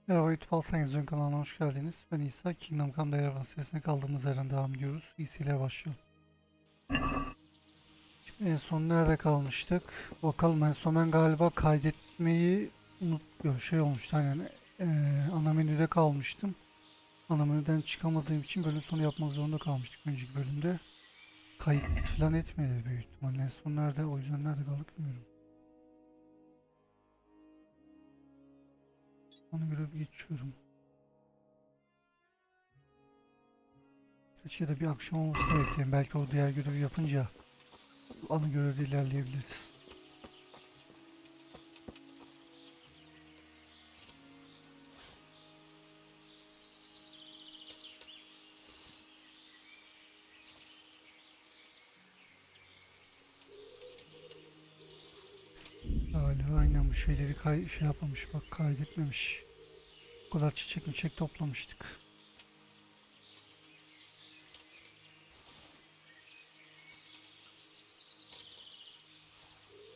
Merhaba YouTube ALSENYAZ Oyun kanalına hoş geldiniz. Ben İsa. Kingdom Deliverance serisine kaldığımız yerden devam ediyoruz. İyisiyle başlayalım. Şimdi en son nerede kalmıştık? Bakalım, en son ben galiba kaydetmeyi olmuştu. Yani ana menüde kalmıştım. Ana menüden çıkamadığım için bölüm sonu yapmak zorunda kalmıştık önceki bölümde. Kayıt falan etmedi büyük ihtimalle. En son nerede? O yüzden nerede kaldık bilmiyorum. Ona göre bir geçiyorum. Ya da bir akşam olması bekleyin. Belki o diğer görevi yapınca ana görevde ilerleyebiliriz. Galiba aynen bu şeyleri şey yapmamış, bak kaydetmemiş. O kadar çiçek mi çek toplamıştık.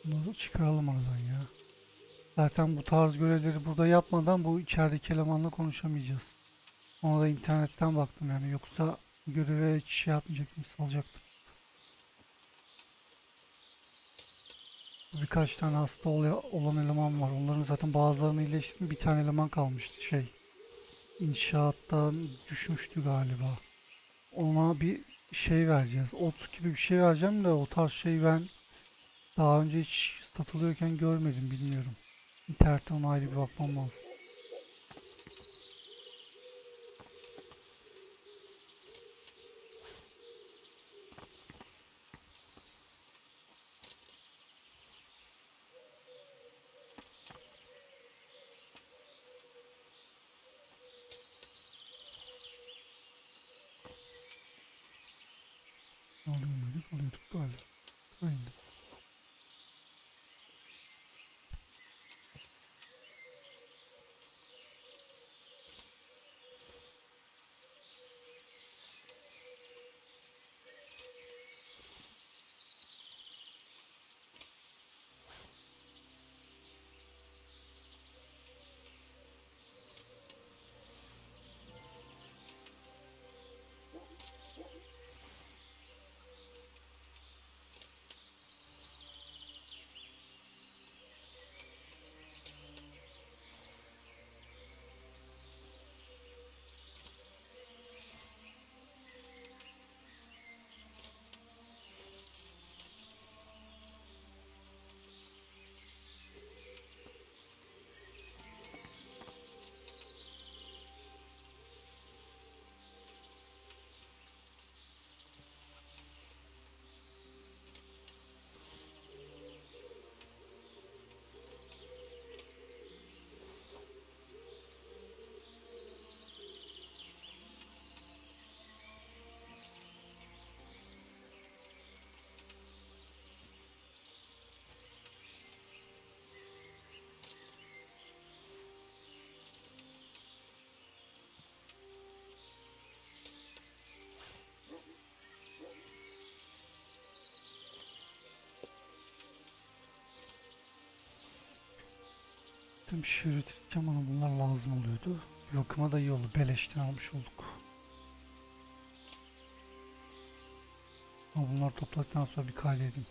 Bunu çıkaralım aradan ya. Zaten bu tarz görevleri burada yapmadan bu içerideki elemanla konuşamayacağız. Ona da internetten baktım, yani yoksa göreve hiç şey yapmayacaktım, salacaktım. Birkaç tane hasta olan eleman var. Onların zaten bazılarını iyileştirdim. Bir tane eleman kalmıştı, inşaattan düşmüştü galiba. Ona bir şey vereceğiz. Ot gibi bir şey vereceğim de o tarz şey ben daha önce hiç satılıyorken görmedim, bilmiyorum. İnternetten ona ayrı bir bakmam lazım. Alıyorduk galiba. Aynen. Bir şey üretirken bana bunlar lazım oluyordu. Bakıma da iyi oldu. Beleşten almış olduk. Ama bunları topladıktan sonra bir kaydedeyim.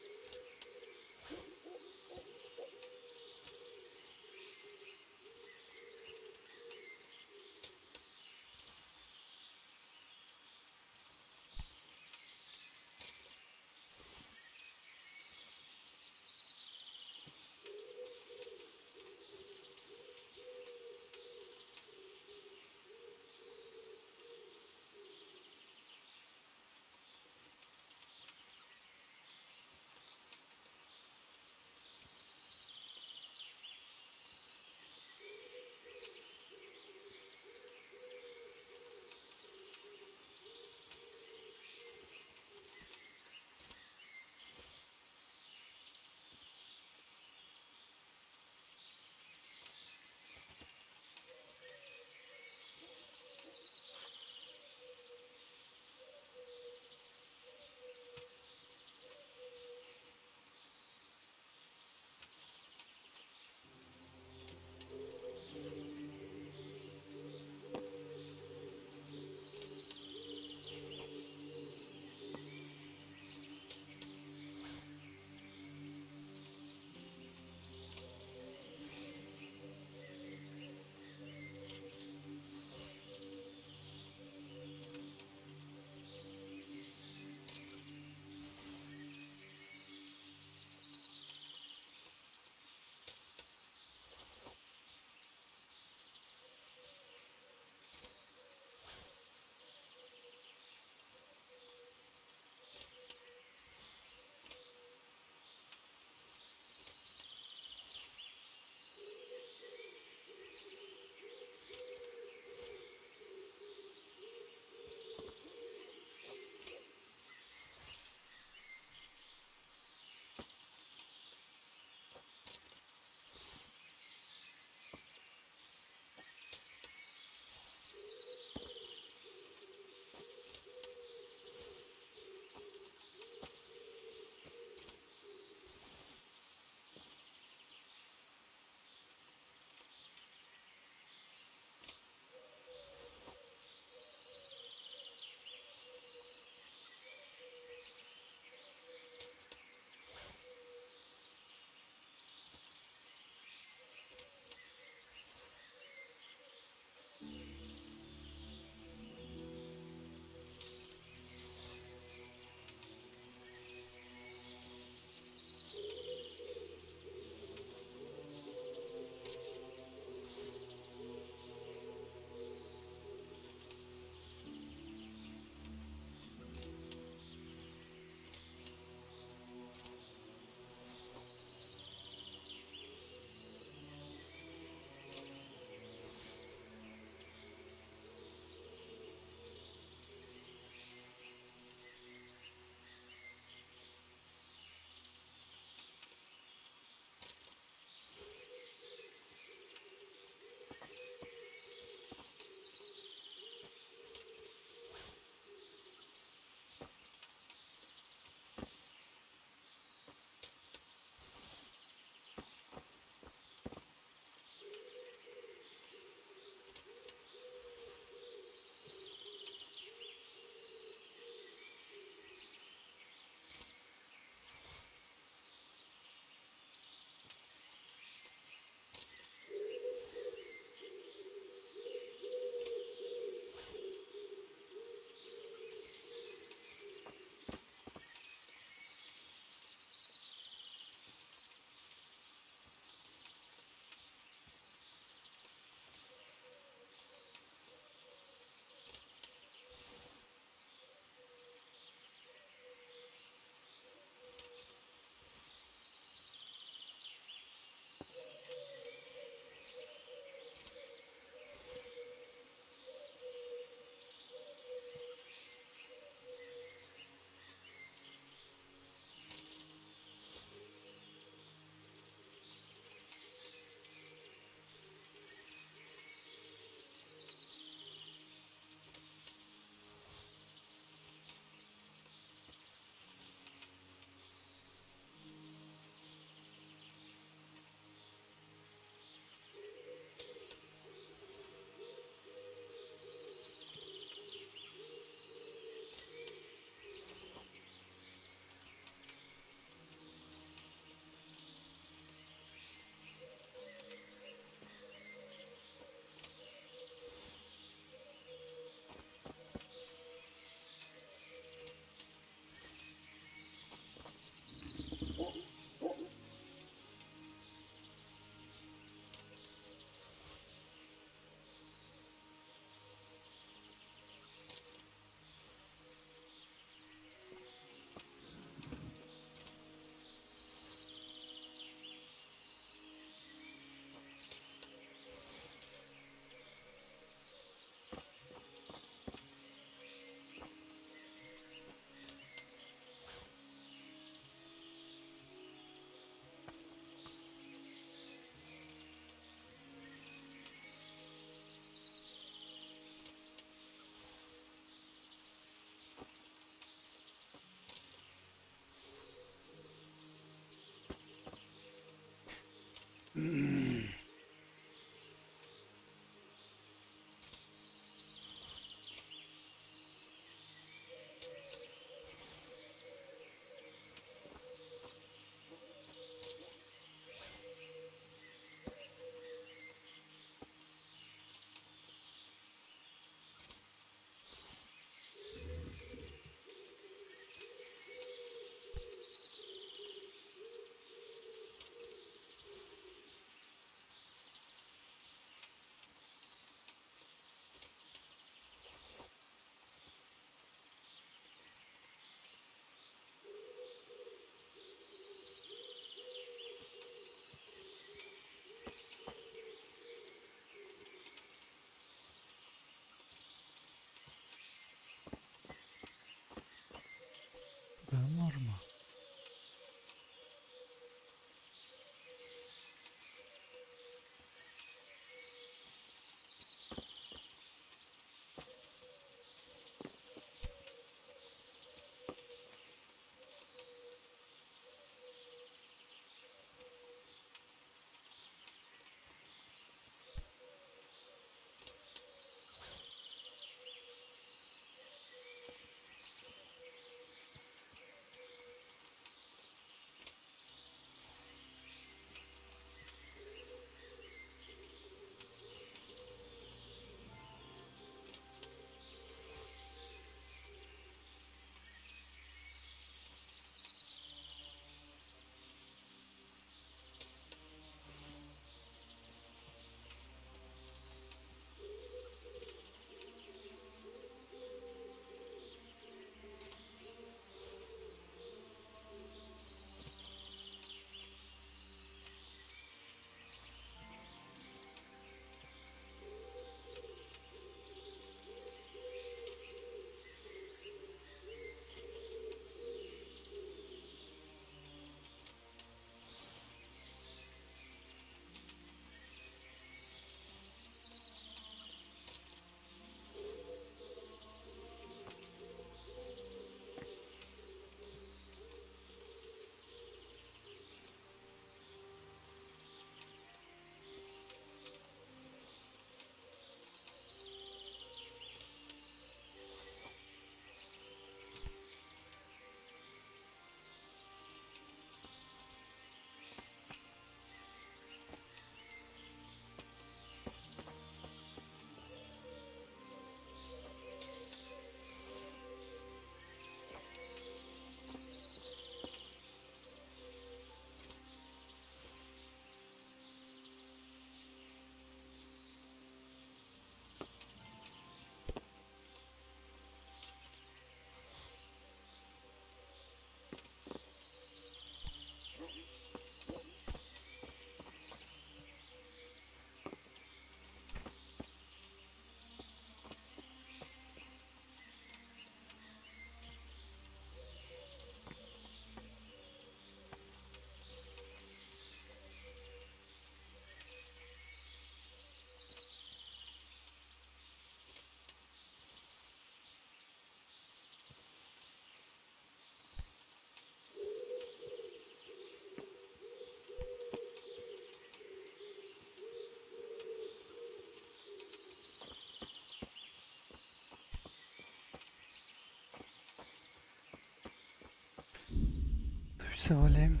sevaleyim.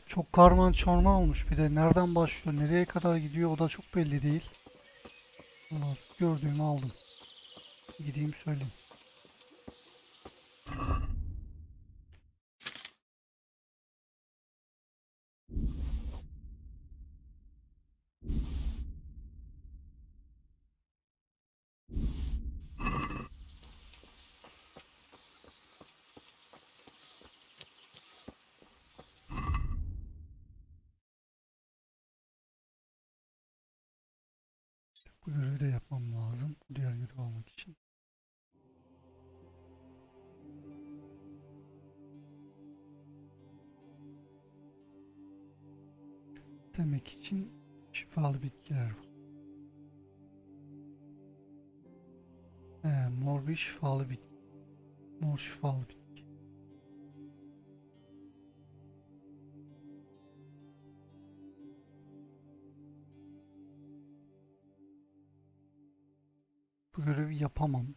Çok karman çorman olmuş, bir de nereden başlıyor, nereye kadar gidiyor o da çok belli değil. Vallahi gördüğümü aldım. Gideyim söyleyeyim. Bu görevi de yapmam lazım. Diğer görevi almak için. Demek için şifalı bitkiler var. Mor bir şifalı bitki. Mor şifalı bitki. Bu görevi yapamam.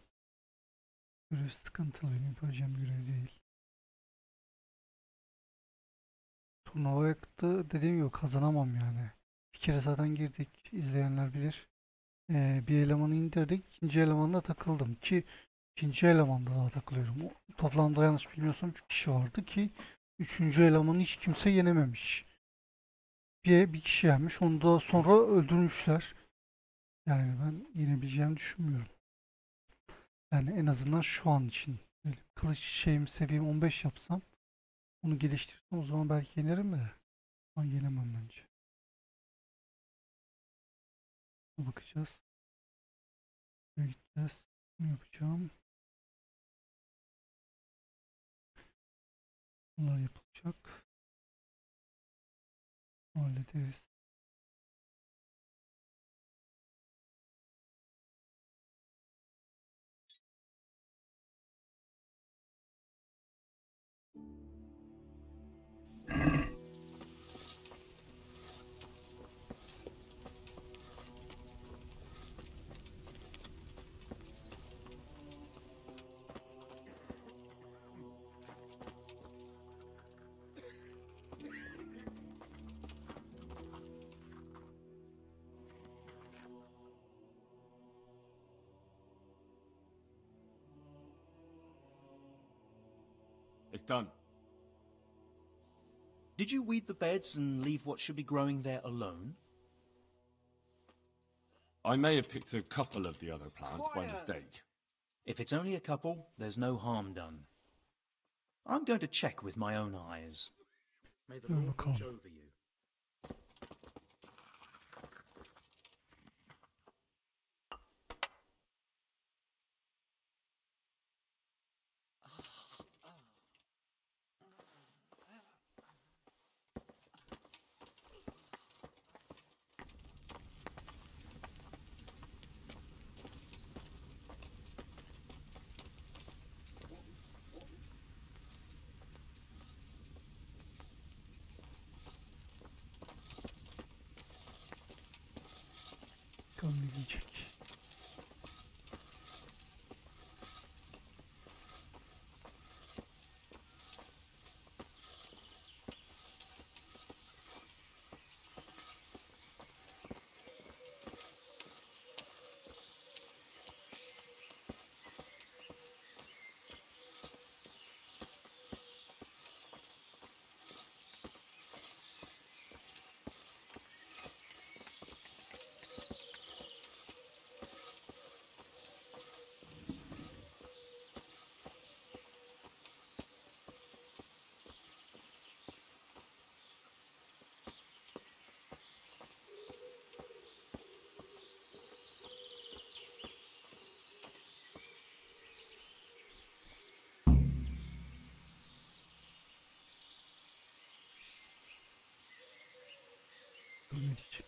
Görev sıkıntılı, benim yapacağım görev değil. Turnuvaya dediğim gibi kazanamam yani. Bir kere zaten girdik, izleyenler bilir. Bir elemanı indirdik, ikinci elemanda takıldım ki ikinci elemanda daha takılıyorum. Toplamda yanlış bilmiyorsam 3 kişi vardı ki üçüncü elemanı hiç kimse yenememiş. Bir kişi yenmiş, onu da sonra öldürmüşler. Yani ben yenebileceğimi düşünmüyorum. Yani en azından şu an için. Böyle kılıç seviyem 15 yapsam, onu geliştirsem o zaman belki yenerim de. Ama yenemem bence. Bakacağız. Buraya gideceğiz. Ne yapacağım? Bunlar yapılacak. Hallederiz. It's done. Did you weed the beds and leave what should be growing there alone? I may have picked a couple of the other plants by mistake. If it's only a couple, there's no harm done. I'm going to check with my own eyes. May the Lord watch over you. Gidecek. Gidecek.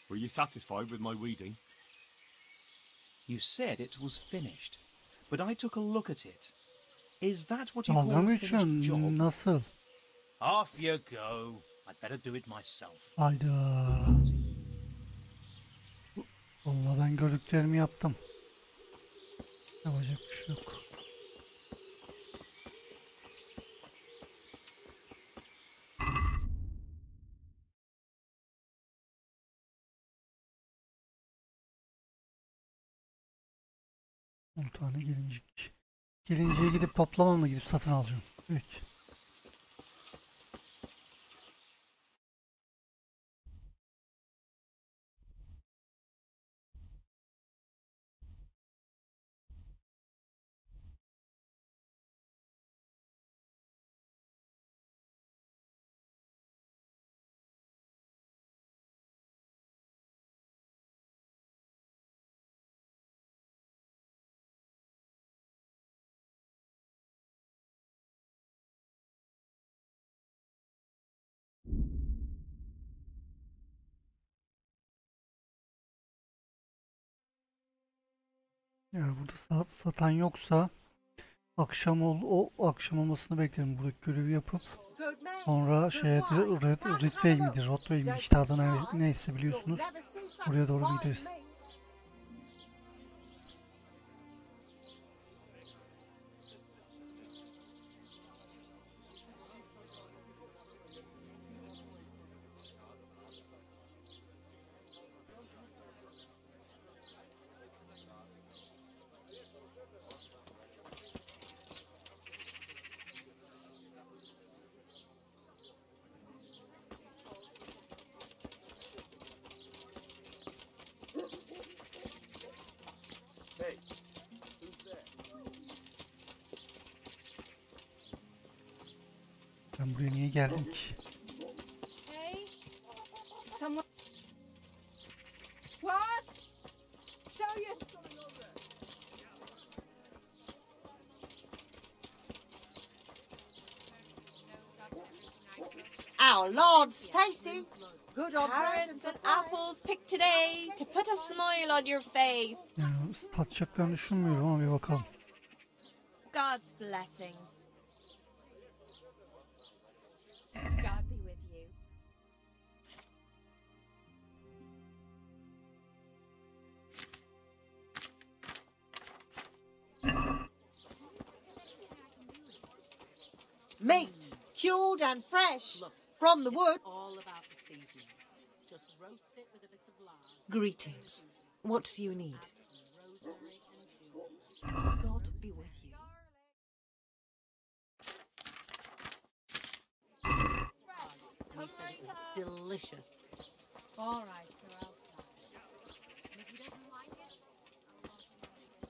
Were you satisfied with my weeding? You said it was finished, but I took a look at it. Is that what you call Dalga mı a finished job? geçiyorsun? Nasıl? Off you go. I'd better do it myself. Hayda. Vallahi ben gördüklerimi yaptım. Yapacak bir şey yok. On tane gelincik. Gelinciye gidip toplamam mı, gidip satın alacağım? Peki. Eğer burada satan yoksa akşam o akşam olmasını beklerim. Buradaki görevi yapıp sonra Ridway midir, Rotway midir, işte adı neyse biliyorsunuz. Buraya doğru gideriz. Ben buraya niye geldim ki? Hey, someone. What? Show you. Our Lord's tasty. Good on Carrots and apples picked today to put a smile on your face. Yani satacaklarını düşünmüyorum ama bir bakalım. God's blessings. God be with you. Meat, cured and fresh from the wood. All about the seasoning. Just roast it with a bit of lard. Greetings. What do you need? Rosemary and thyme. God be with you. And he said it was delicious. All right, sir, I'll try. And if he doesn't like it, I'll want him.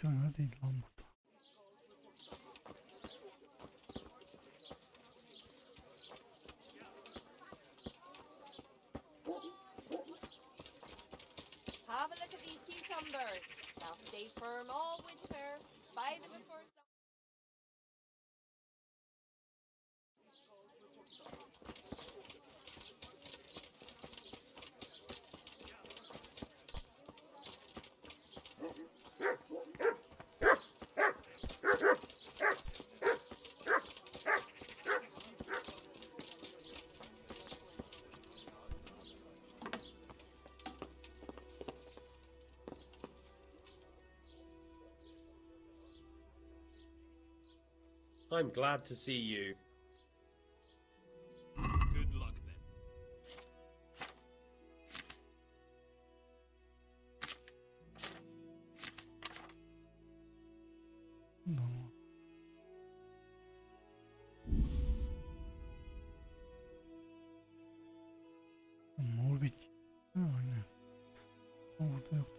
Şöyle değil lan burada. Have a look at these cucumbers. They'll stay firm all winter. Buy them before. I'm glad to see you. Good luck then. No. Mor bitki. Ha, aynen. Orada yok.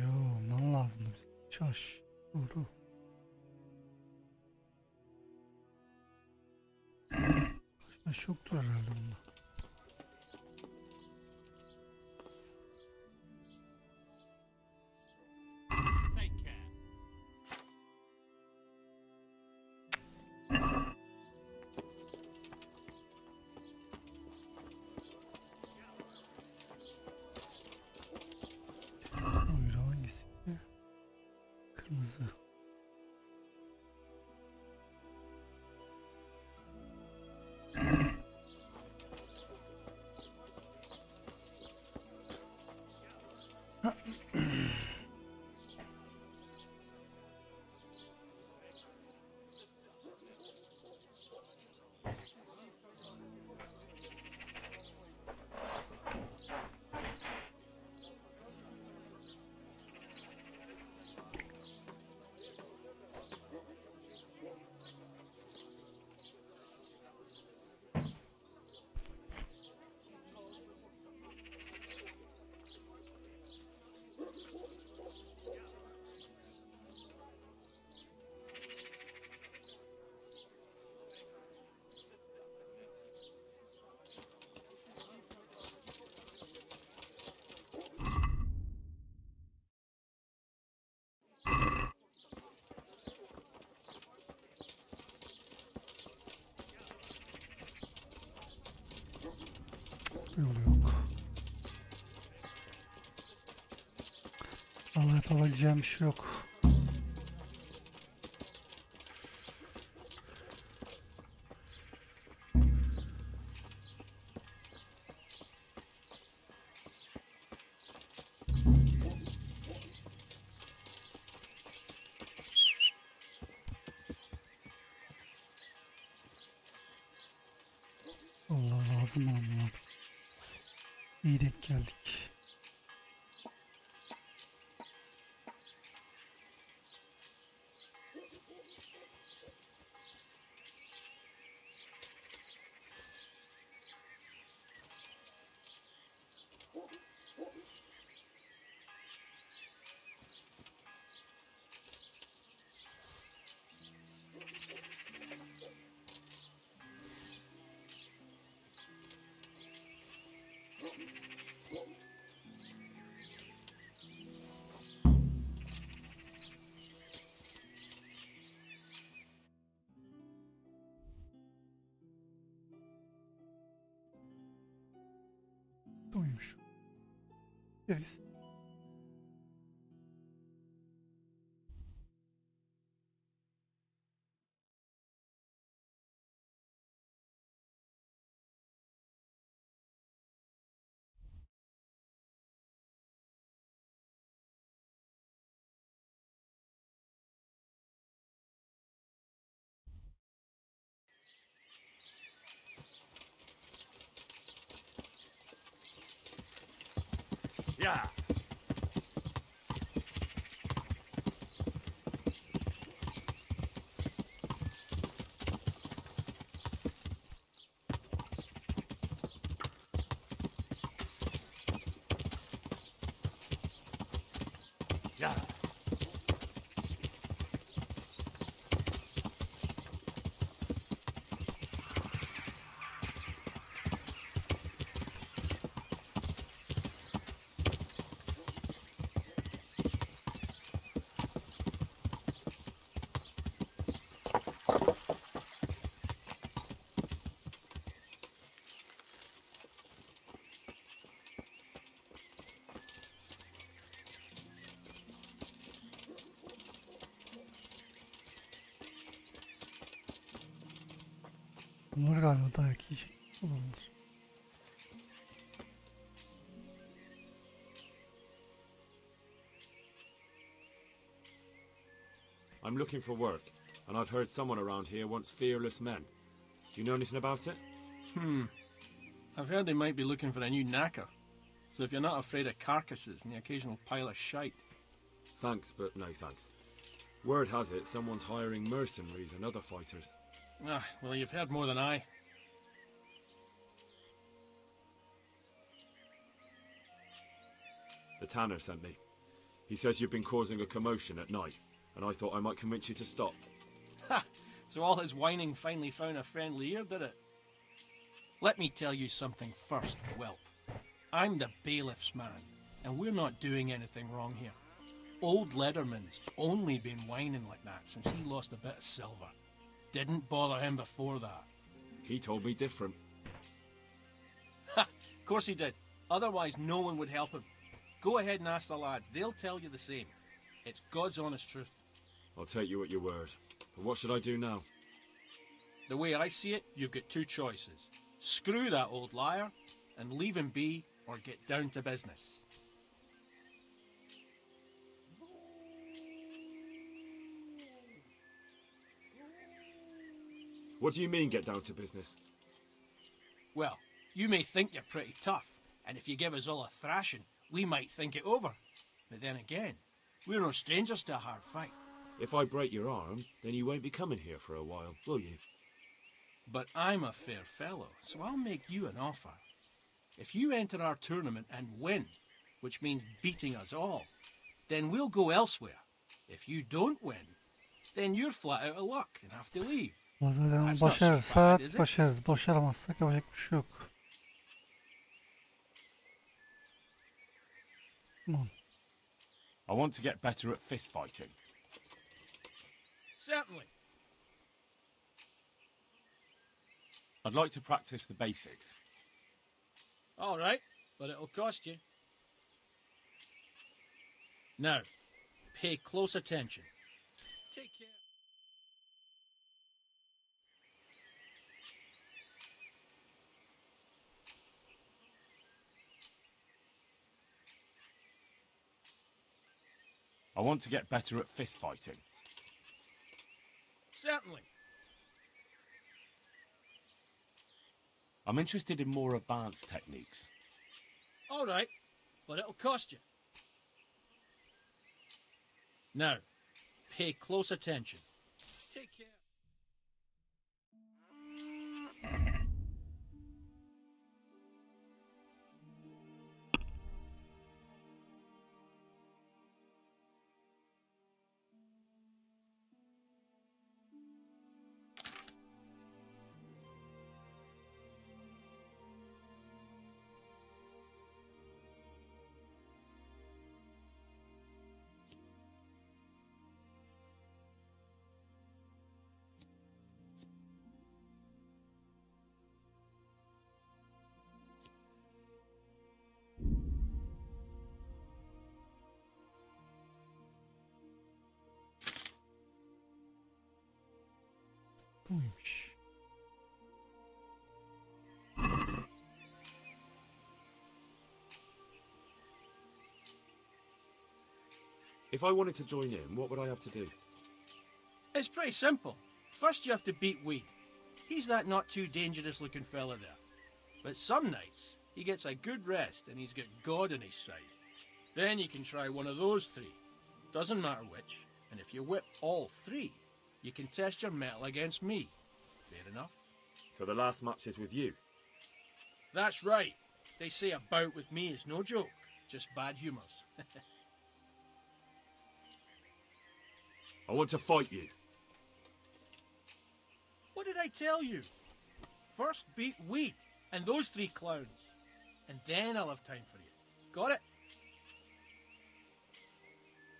Yo, ondan lazım bize. Çarş. Doğru. Taş yoktur herhalde bunda. Yol yok. Vallahi yapabileceğim bir şey yok. Allah lazım olmuyor. İyi denk geldik. Uyumuş. Deriz. Yeah. Yeah. Bunlar galiba dayak yiyecek. Olabilir. I'm looking for work, and I've heard someone around here wants fearless men. Do you know anything about it? I've heard they might be looking for a new knacker. So if you're not afraid of carcasses and the occasional pile of shite. Thanks, but no thanks. Word has it someone's hiring mercenaries and other fighters. Ah, well, you've heard more than I. The tanner sent me. He says you've been causing a commotion at night, and I thought I might convince you to stop. Ha! So all his whining finally found a friendly ear, did it? Let me tell you something first, whelp. I'm the bailiff's man, and we're not doing anything wrong here. Old Lederman's only been whining like that since he lost a bit of silver. Didn't bother him before that. He told me different. Ha! Of course he did. Otherwise no one would help him. Go ahead and ask the lads. They'll tell you the same. It's God's honest truth. I'll take you at your word. But what should I do now? The way I see it, you've got two choices. Screw that old liar and leave him be, or get down to business. What do you mean, get down to business? Well, you may think you're pretty tough, and if you give us all a thrashing, we might think it over. But then again, we're no strangers to a hard fight. If I break your arm, then you won't be coming here for a while, will you? But I'm a fair fellow, so I'll make you an offer. If you enter our tournament and win, which means beating us all, then we'll go elsewhere. If you don't win, then you're flat out of luck and have to leave. Zaten That's not so başarırsak bad, is it? başarırız. Başaramazsak yapacak bir şey yok. Tamam. I want to get better at fist fighting. Certainly. I'd like to practice the basics. All right, but it'll cost you. Now, pay close attention. Take care. I want to get better at fist fighting. Certainly. I'm interested in more advanced techniques. All right, but it'll cost you. Now, pay close attention. Take care. Buymuş. If I wanted to join in, what would I have to do? It's pretty simple. First you have to beat Weed. He's that not too dangerous looking fella there. But some nights, he gets a good rest and he's got God on his side. Then you can try one of those three. Doesn't matter which. And if you whip all three, you can test your mettle against me. Fair enough. So the last match is with you? That's right. They say a bout with me is no joke. Just bad humours. I want to fight you. What did I tell you? First beat Weed and those three clowns. And then I'll have time for you. Got it?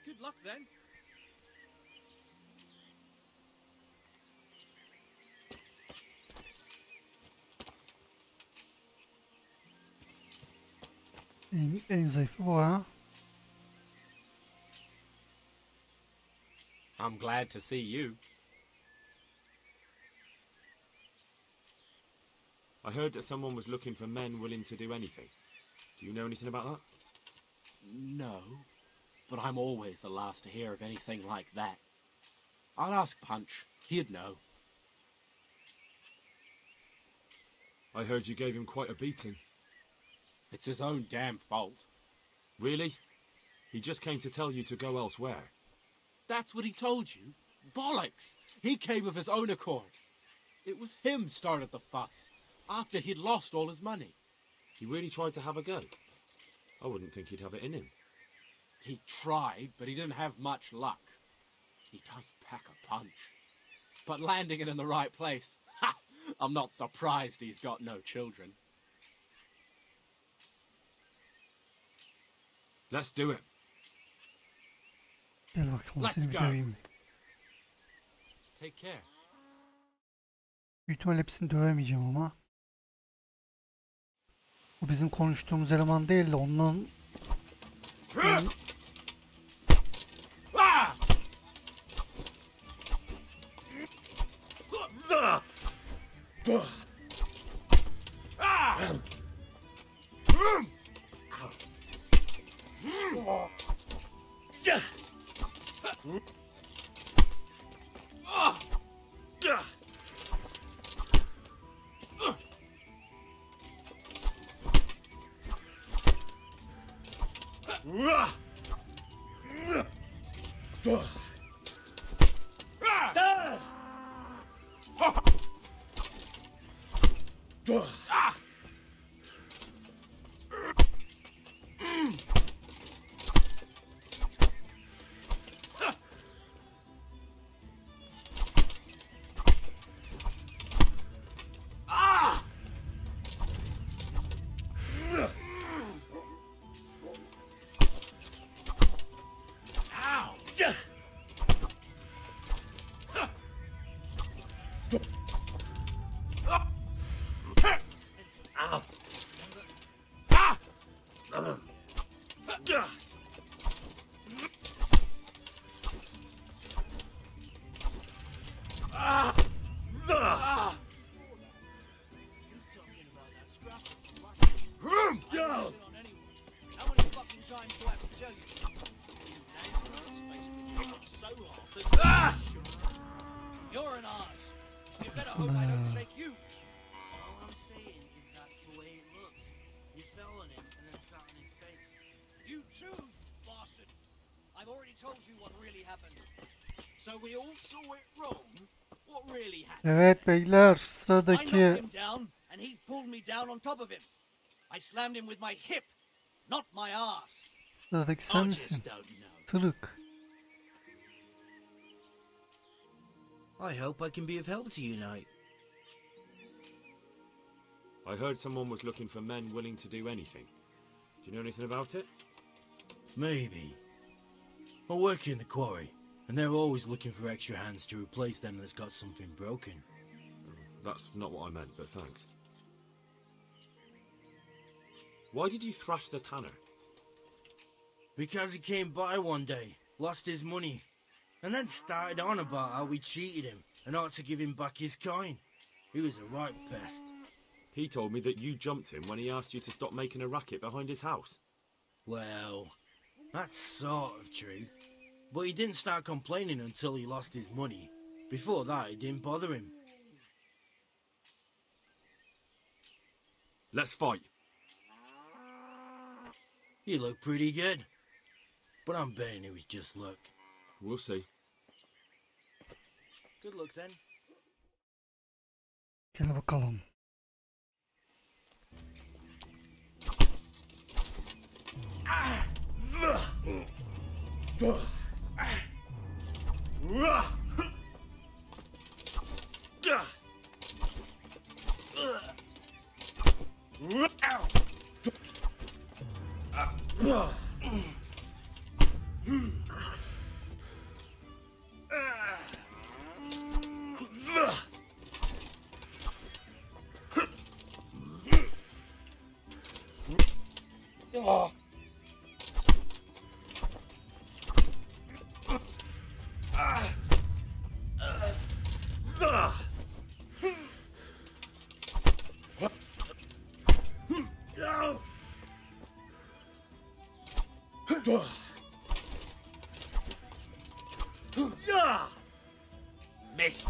Good luck then. En zayıfı bu ha. I'm glad to see you. I heard that someone was looking for men willing to do anything. Do you know anything about that? No, but I'm always the last to hear of anything like that. I'd ask Punch. He'd know. I heard you gave him quite a beating. It's his own damn fault. Really? He just came to tell you to go elsewhere. That's what he told you? Bollocks! He came of his own accord. It was him started the fuss, after he'd lost all his money. He really tried to have a go. I wouldn't think he'd have it in him. He tried, but he didn't have much luck. He does pack a punch. But landing it in the right place, ha! I'm not surprised he's got no children. Let's do it. Gel bakalım Let's seni bir go. döveyim. Take care. Büyük ihtimalle hepsini dövemeyeceğim ama. Bu bizim konuştuğumuz eleman değil de ondan... I don't shake you. All I'm saying is that's the way it looks. You fell on him and then sat on his face. You too, bastard. I've already told you what really happened. So we all saw it wrong? What really happened? Evet beyler, I knocked sıradaki him down and he pulled me down on top of him. I slammed him with my hip, not my ass. sıradaki I sen just misin? don't know. Tırık. I hope I can be of help to you tonight. I heard someone was looking for men willing to do anything. Do you know anything about it? Maybe. I work in the quarry, and they're always looking for extra hands to replace them that's got something broken. That's not what I meant, but thanks. Why did you thrash the tanner? Because he came by one day, lost his money, and then started on about how we cheated him and ought to give him back his coin. He was a right pest. He told me that you jumped him when he asked you to stop making a racket behind his house. Well, that's sort of true. But he didn't start complaining until he lost his money. Before that, it didn't bother him. Let's fight. You look pretty good. But I'm betting it was just luck. We'll see. Good luck then. Gel bakalım. Miss.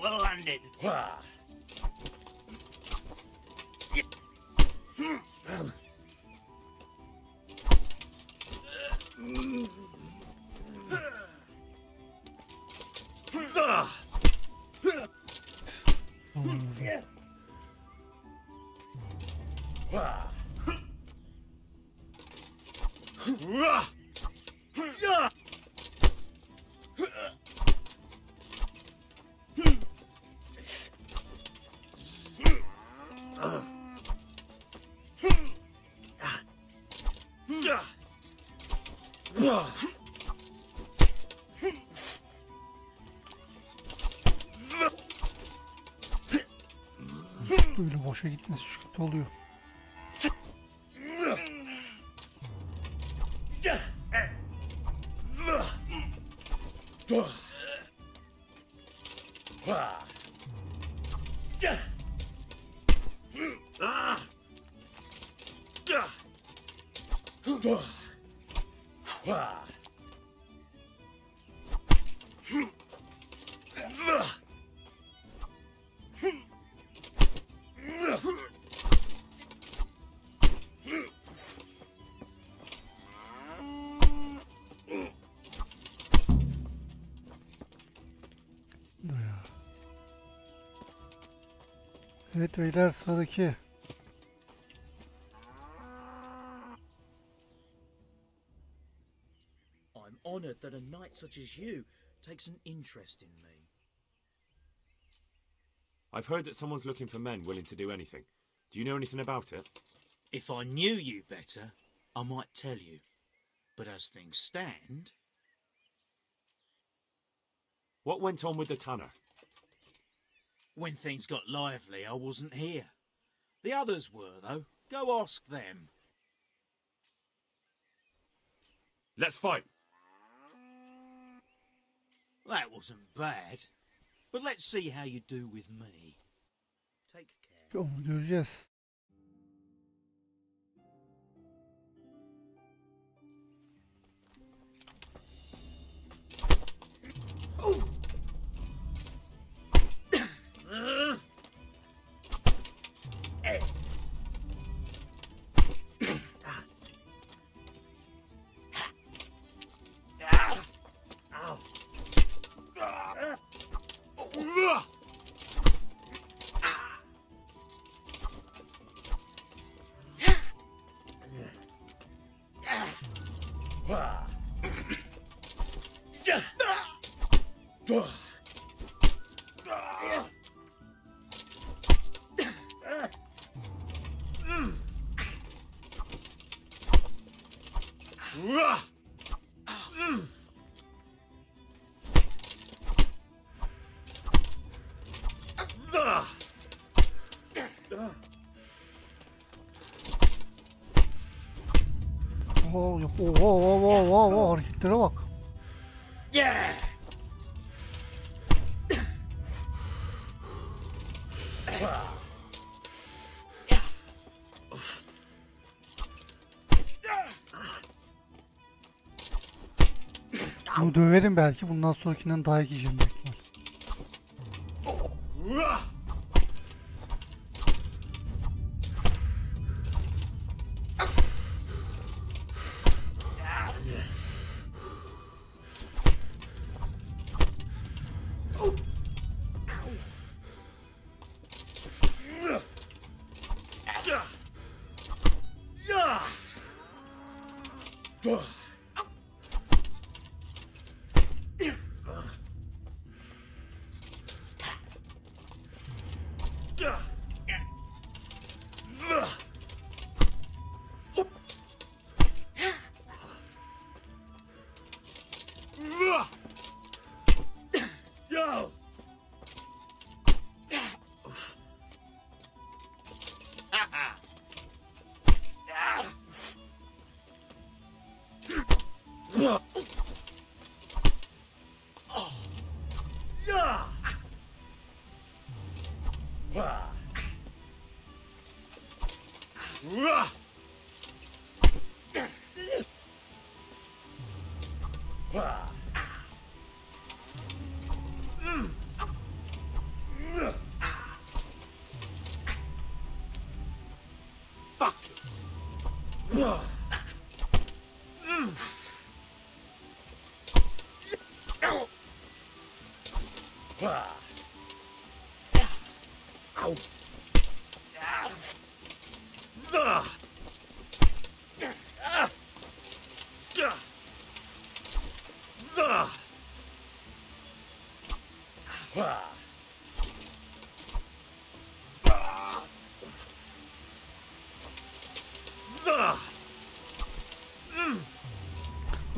Well landed. Böyle boşa gitmesi kötü oluyor. Evet beyler, sıradaki. I'm honoured that a knight such as you takes an interest in me. I've heard that someone's looking for men willing to do anything. Do you know anything about it? If I knew you better, I might tell you. But as things stand... What went on with the tanner? When things got lively, I wasn't here. The others were, though. Go ask them. Let's fight. That wasn't bad. But let's see how you do with me. Take care. Onu göreceğiz. Oo, hareketlere bak. Yeah. Bunu döverim belki. Bundan sonrakinden dayak yiyeceğim belki.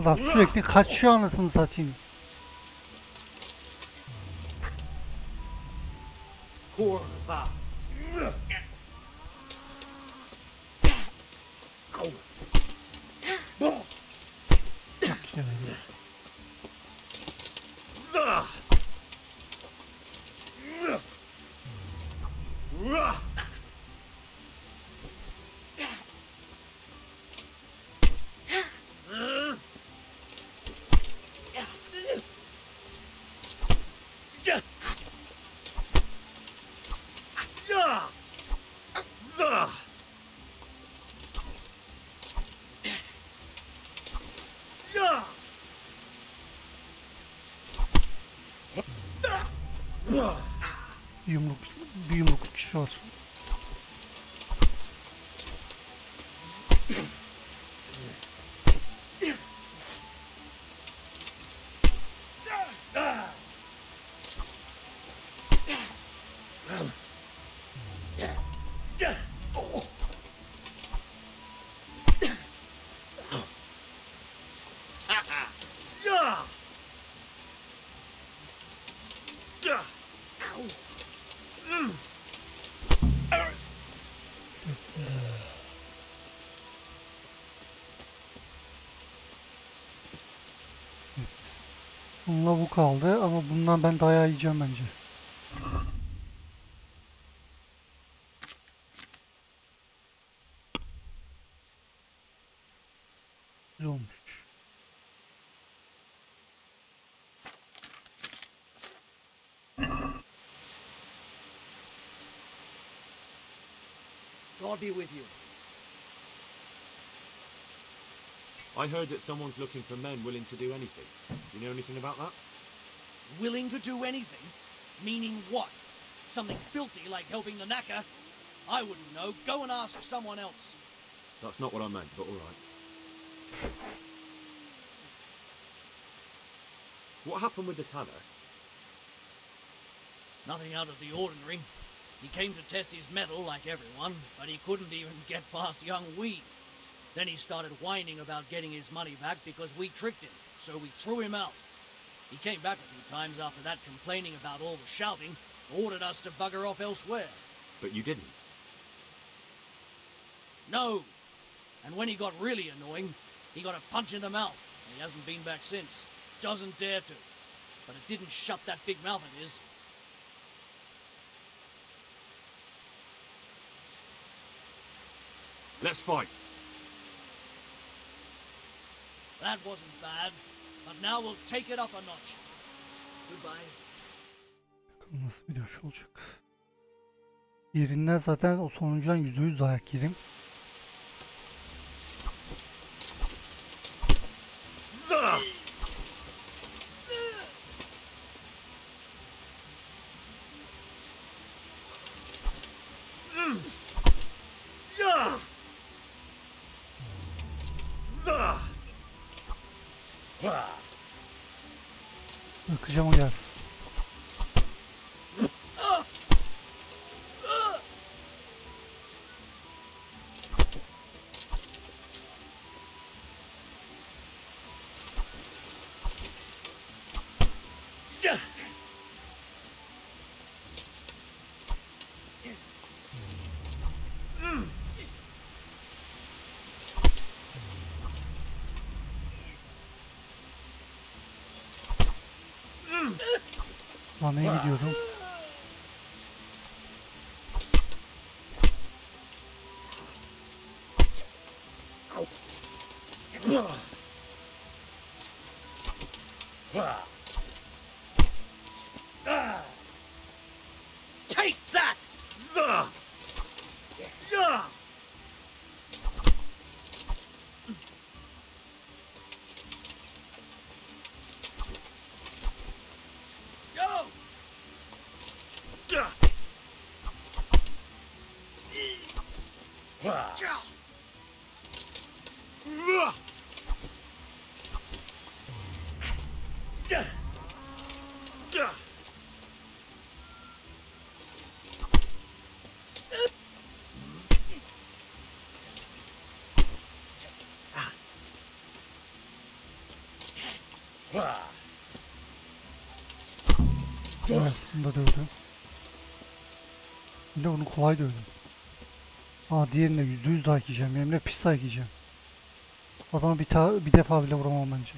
Adam sürekli kaçıyor anasını satayım. Kurwa. Bir yumruk kişi var. Bununla bu kaldı ama bundan ben dayağı yiyeceğim bence. Güzel olmuş. God be with you. I heard that someone's looking for men willing to do anything. Do you know anything about that? Willing to do anything? Meaning what? Something filthy like helping the knacker? I wouldn't know. Go and ask someone else. That's not what I meant, but all right. What happened with the tanner? Nothing out of the ordinary. He came to test his mettle like everyone, but he couldn't even get past young Wee. Then he started whining about getting his money back because we tricked him, so we threw him out. He came back a few times after that complaining about all the shouting, ordered us to bugger off elsewhere. But you didn't? No. And when he got really annoying, he got a punch in the mouth, and he hasn't been back since. Doesn't dare to. But it didn't shut that big mouth of his. Let's fight. That wasn't bad, but now we'll take it up a notch. Goodbye. Bakalım nasıl bir dövüş olacak. Yerinden zaten o sonuncudan %100 dayak yedim. Bakacağım o gelsin. Vana'ya gidiyorum. Take that! Evet, bunu da dövdüm. Bir de bunu kolay dövdüm. Diğerinde %100 dayak yiyeceğim. Hem de pis dayak yiyeceğim. Adama bir defa bile vuramam bence.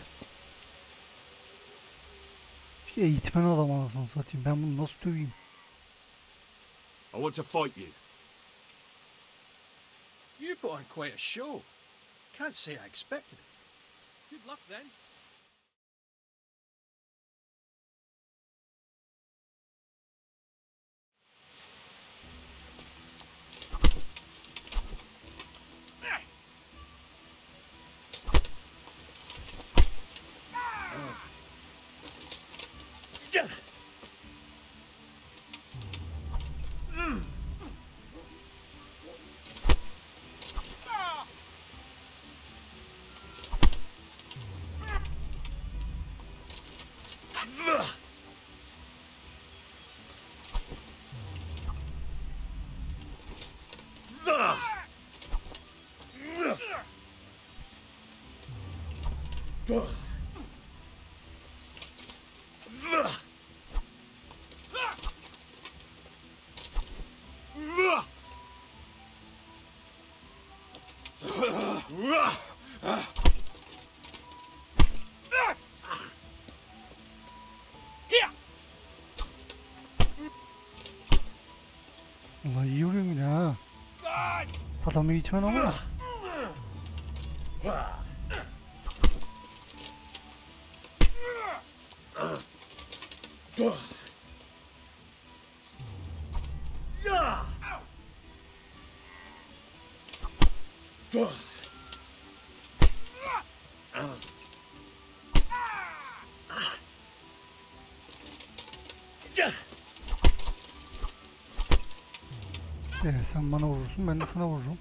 Eğitmen adam anasını satayım. Ben bunu nasıl döveyim? I want to fight you. You put on quite a show. Can't say I expected it. Good luck then. Adamı eğitmen ama. Sen bana vurursun, ben de sana vururum.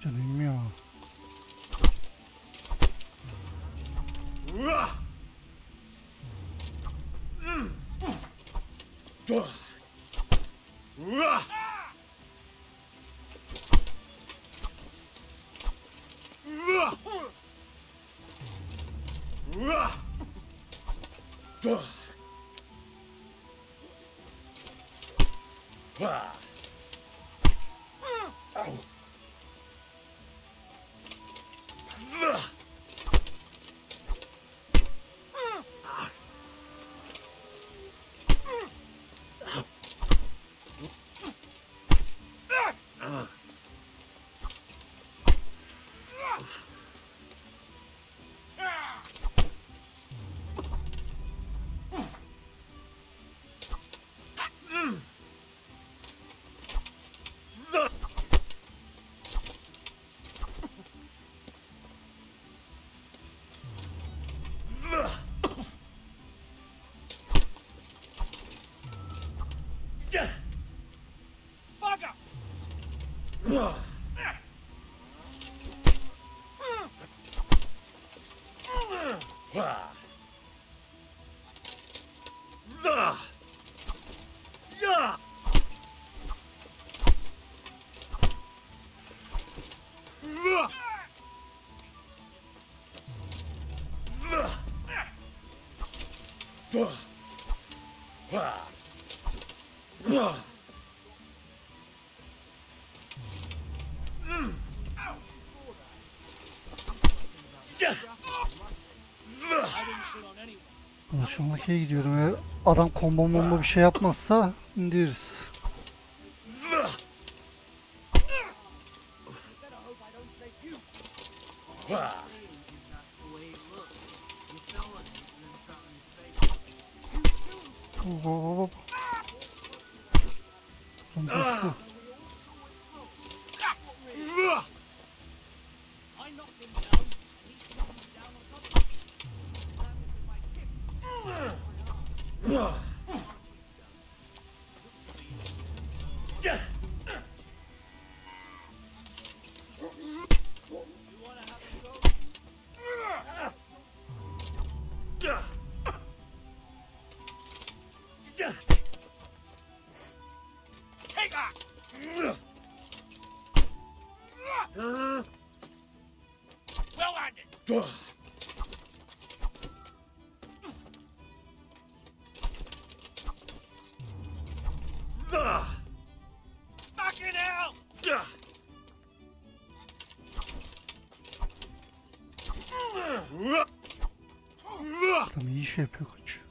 Canım ya. Ulaşımdaki gidiyorum. Eğer adam combo bomba bir şey yapmazsa indiririz. Hop. Adam iyi şey yapıyor, kaçıyor.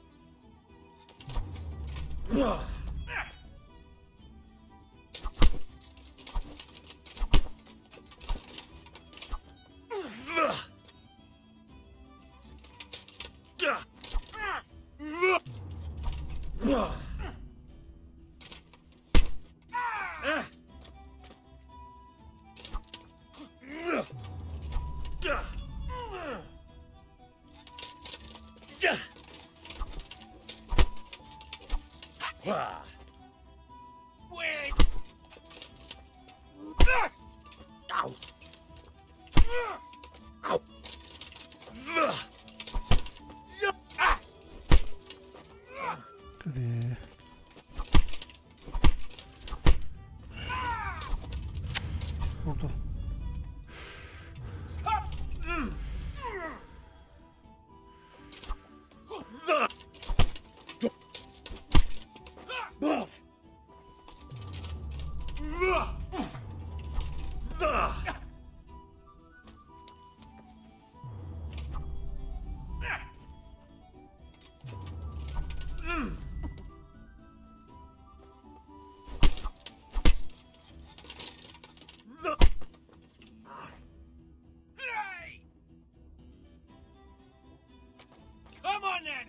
Hadi. Vurdu.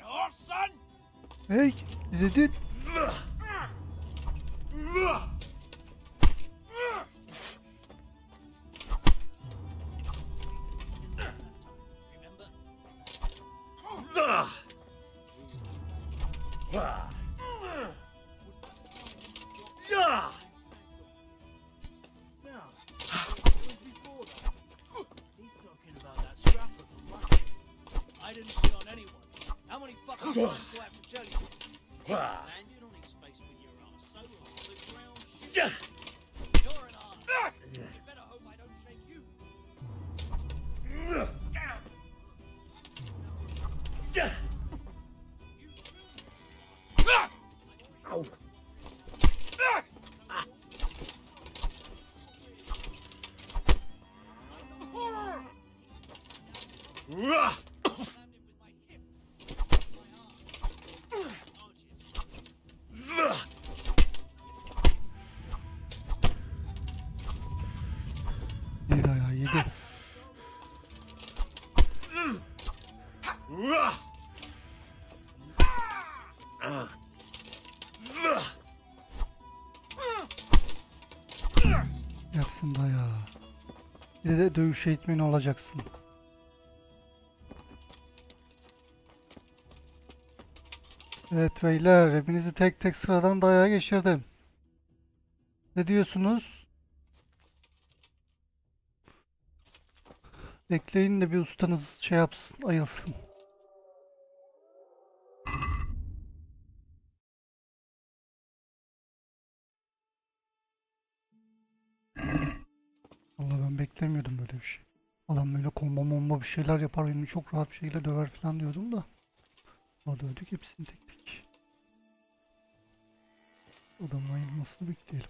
horse, son? Hey, dedin. I didn't see on anyone. How many fucking times do I have to tell you? Landed on his face with your ass so hard the ground shook. You're an ass. You better hope I don't shake you. Yedi ayağı yedi. Yaksın dayağı. Bir de dövüş eğitmeni olacaksın. Evet beyler, hepinizi tek tek sıradan dayağa geçirdim. Ne diyorsunuz? Bekleyin de bir ustanız şey yapsın, ayılsın. Vallahi ben beklemiyordum böyle bir şey. Adam böyle kombo bir şeyler yapar, beni çok rahat bir şekilde döver falan diyordum da. O dövdük hepsini tek tek. Adamın ayılmasını bekleyelim.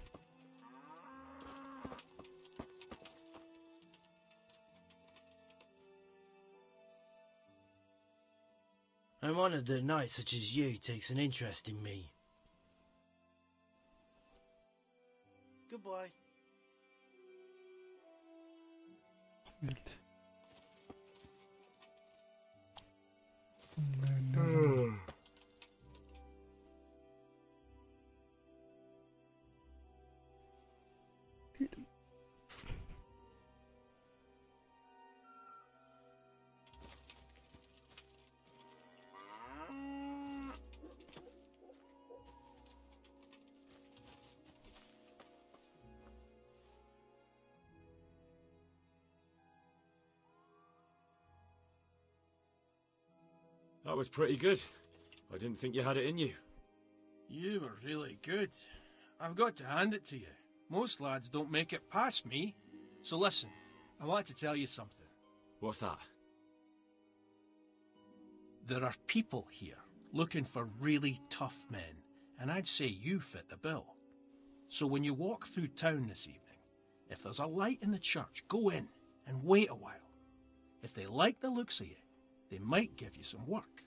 I'm honored that a knight such as you takes an interest in me. Goodbye. Evet. That was pretty good. I didn't think you had it in you. You were really good. I've got to hand it to you. Most lads don't make it past me. So listen, I want to tell you something. What's that? There are people here looking for really tough men, and I'd say you fit the bill. So when you walk through town this evening, if there's a light in the church, go in and wait a while. If they like the looks of you, they might give you some work.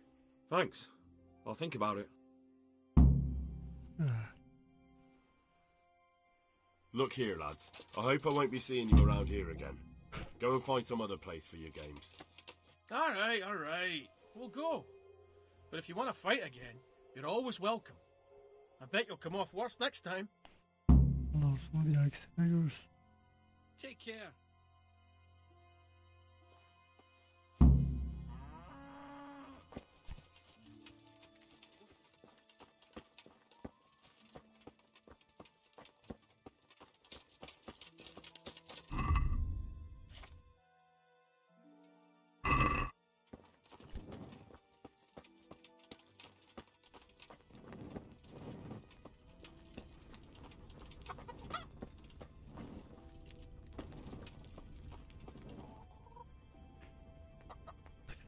Thanks. I'll think about it. Look here, lads. I hope I won't be seeing you around here again. Go and find some other place for your games. All right. We'll go. But if you want to fight again, you're always welcome. I bet you'll come off worse next time. Ondan sonra bir dahaki sefere görürüz. Take care.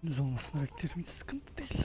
Düz olmasını beklerim, hiç sıkıntı değil.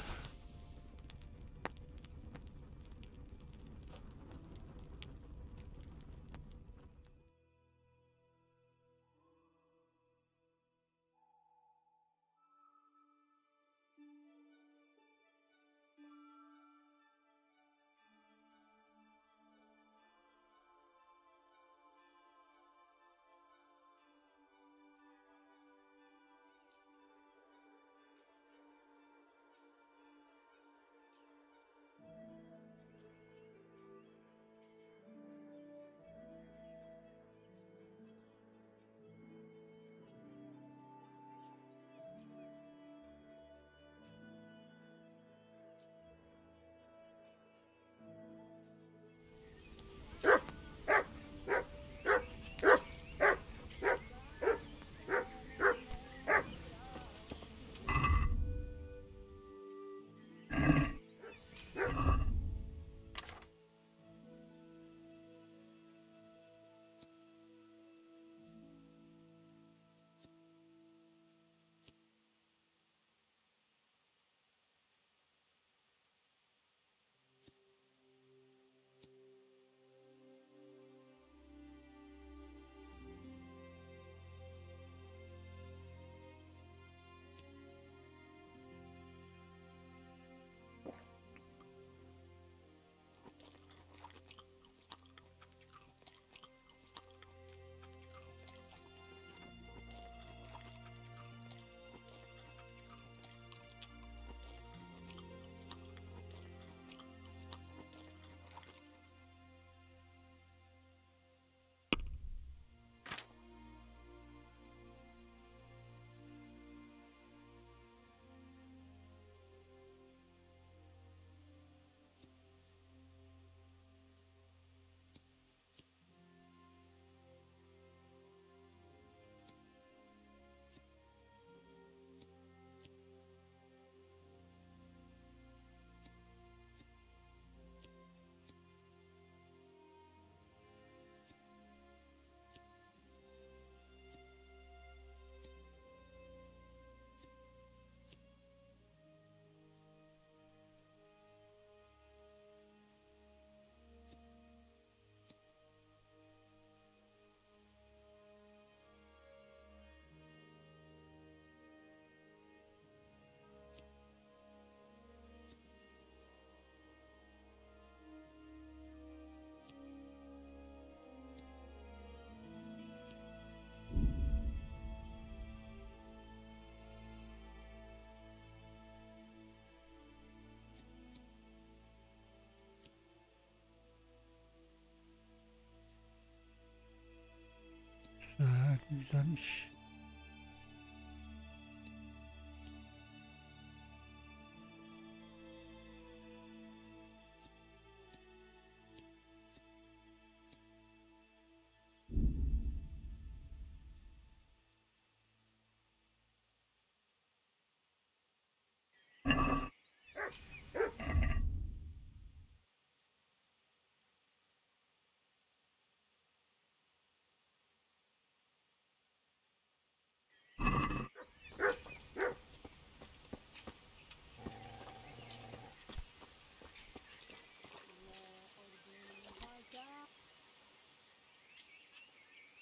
Güzelmiş.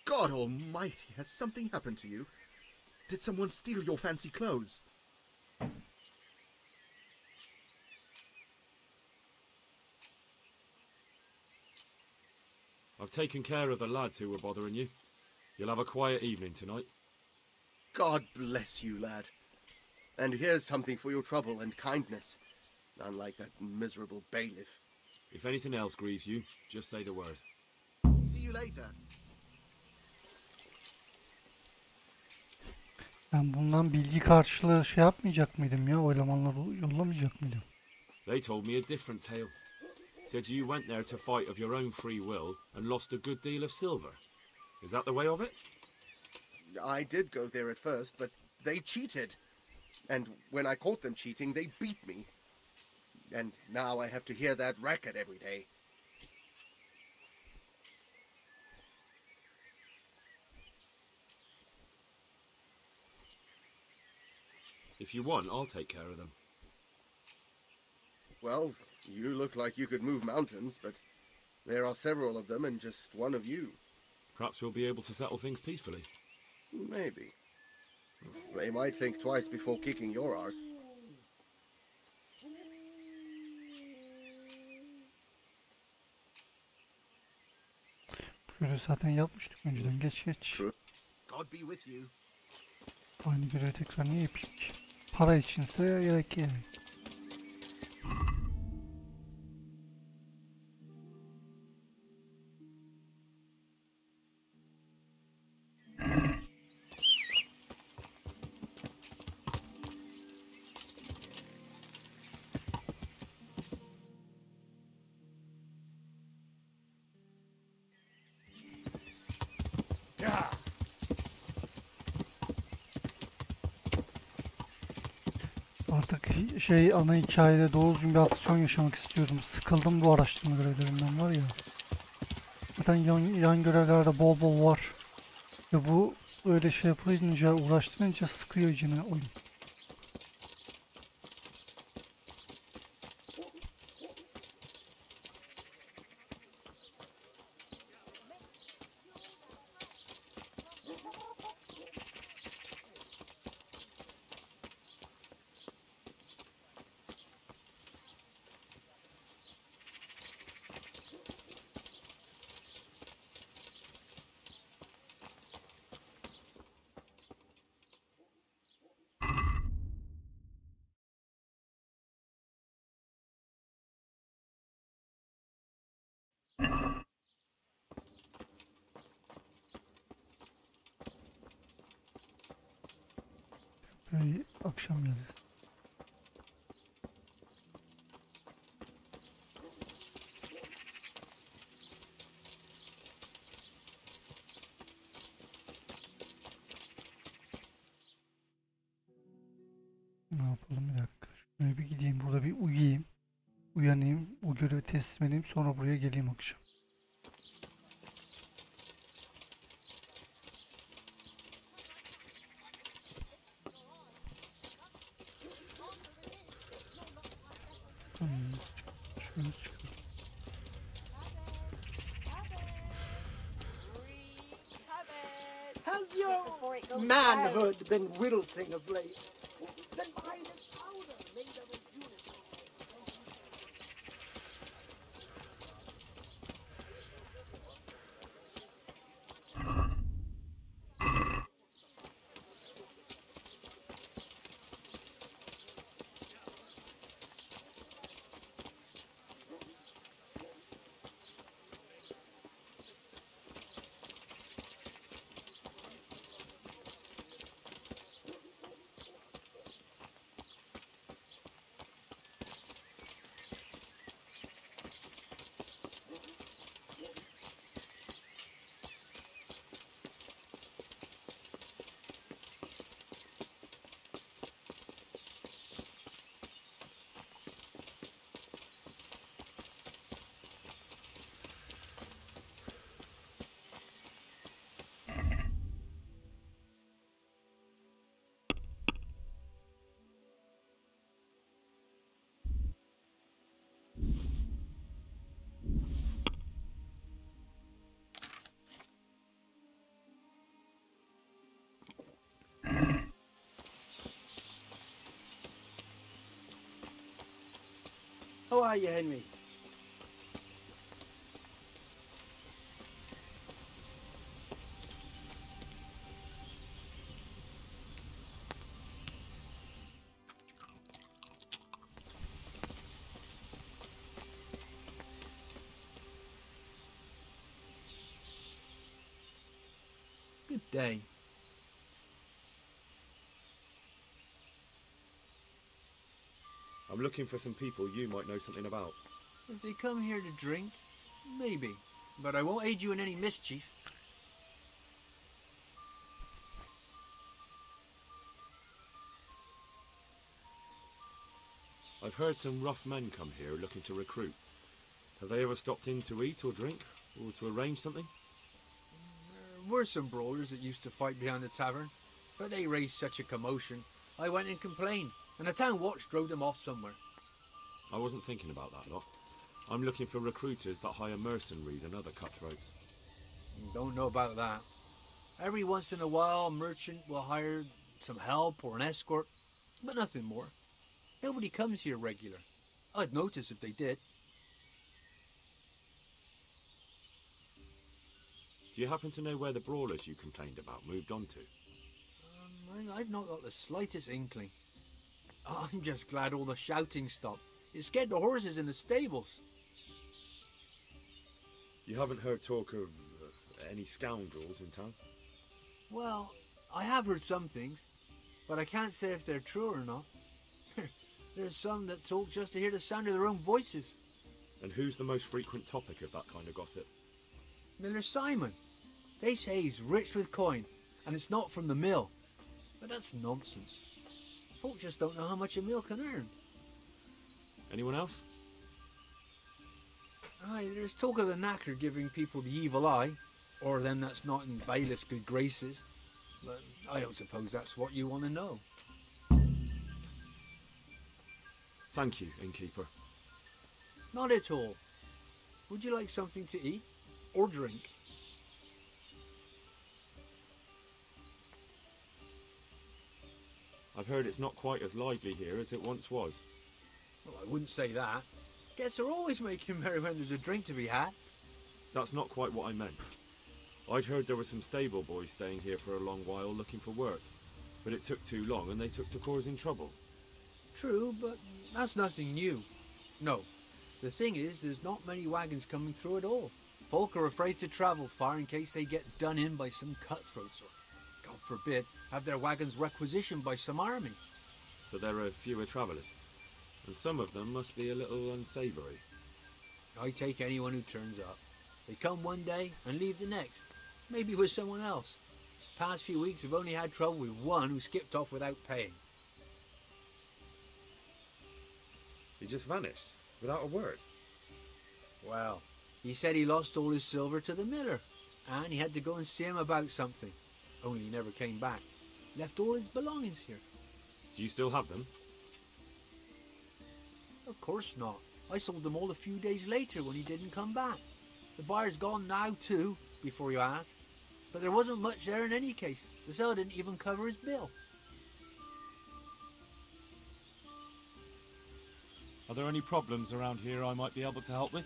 God almighty, has something happened to you? Did someone steal your fancy clothes? I've taken care of the lads who were bothering you. You'll have a quiet evening tonight. God bless you, lad. And here's something for your trouble and kindness, unlike that miserable bailiff. If anything else grieves you, just say the word. See you later. Ben bundan bilgi karşılığı şey yapmayacak mıydım ya? O elemanları yollamayacak mıydım? They told me a different tale. Said you went there to fight of your own free will and lost a good deal of silver. Is that the way of it? I did go there at first, but they cheated. And when I caught them cheating, they beat me. And now I have to hear that racket every day. If you want, I'll take care of them. Well, you look like you could move mountains, but there are several of them and just one of you. Perhaps we'll be able to settle things peacefully. Maybe. They might think twice before kicking your arse. Böyle zaten yapmıştık önceden. Geç. God be with you. Aynı görevi tekrar niye yapayım ki? Para içinse gerek yani. Artık ana hikayede doğru düzgün bir aksiyon yaşamak istiyordum. Sıkıldım bu araştırma görevlerinden var ya. Zaten yan görevlerde bol bol var. Ve bu böyle şey yapılınca, uğraştırınca sıkıyor içine oyun. Böyle akşam geldi. Ne yapalım, bir dakika. Şuraya bir gideyim, burada bir uyuyayım. Uyanayım, o görevi teslim edeyim, sonra buraya geleyim akşam. Şöyle çıkalım. Has your manhood been wilting of late? Then buy this powder made of a unicorn. How are you, Henry? Good day. I'm looking for some people you might know something about. If they come here to drink, maybe. But I won't aid you in any mischief. I've heard some rough men come here looking to recruit. Have they ever stopped in to eat or drink, or to arrange something? There were some brawlers that used to fight behind the tavern, but they raised such a commotion. I went and complained, and the town watch drove them off somewhere. I wasn't thinking about that lot. I'm looking for recruiters that hire mercenaries and other cutthroats. Don't know about that. Every once in a while, a merchant will hire some help or an escort, but nothing more. Nobody comes here regular. I'd notice if they did. Do you happen to know where the brawlers you complained about moved on to? I've not got the slightest inkling. I'm just glad all the shouting stopped. It scared the horses in the stables. You haven't heard talk of any scoundrels in town? Well, I have heard some things, but I can't say if they're true or not. There's some that talk just to hear the sound of their own voices. And who's the most frequent topic of that kind of gossip? Miller Simon. They say he's rich with coin, and it's not from the mill. But that's nonsense. Folk just don't know how much a mill can earn. Anyone else? Aye, there's talk of the knacker giving people the evil eye, or them that's not in bailiff's good graces. But I don't suppose that's what you want to know. Thank you, innkeeper. Not at all. Would you like something to eat or drink? I've heard it's not quite as lively here as it once was. Well, I wouldn't say that. Guests are always making merry when there's a drink to be had. That's not quite what I meant. I'd heard there were some stable boys staying here for a long while looking for work, but it took too long and they took to causing trouble. True, but that's nothing new. No, the thing is, there's not many wagons coming through at all. Folk are afraid to travel far in case they get done in by some cutthroats or, God forbid, have their wagons requisitioned by some army. So there are fewer travellers, and some of them must be a little unsavoury. I take anyone who turns up. They come one day and leave the next, maybe with someone else. Past few weeks I've only had trouble with one who skipped off without paying. He just vanished, without a word. Well, he said he lost all his silver to the miller, and he had to go and see him about something. Only he never came back. Left all his belongings here. Do you still have them? Of course not. I sold them all a few days later when he didn't come back. The buyer's gone now too, before you ask. But there wasn't much there in any case. The seller didn't even cover his bill. Are there any problems around here I might be able to help with?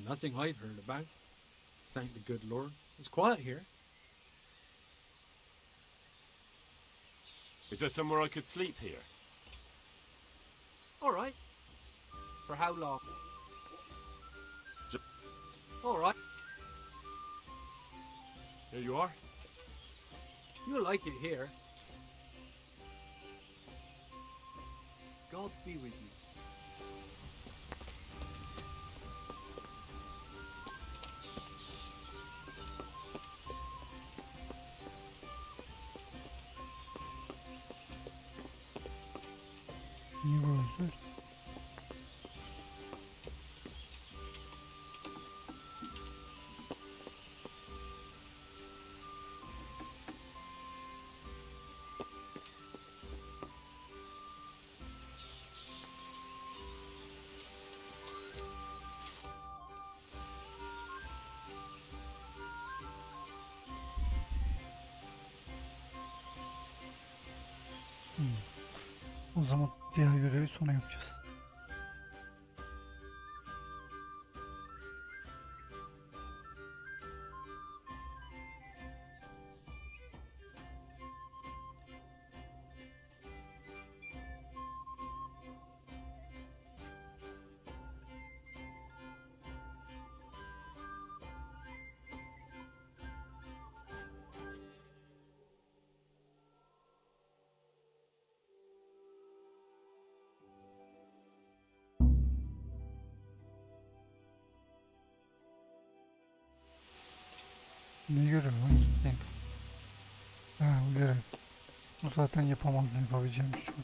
Nothing I've heard about. Thank the good Lord. It's quiet here. Is there somewhere I could sleep here? All right. For how long? All right. Here you are. You'll like it here. God be with you. New roses. O zaman diğer görevi sonra yapacağız. Ne görev lan? Gittim. Ha, bu görev. Bu zaten yapamazdım, yapabileceğim bir şey yok.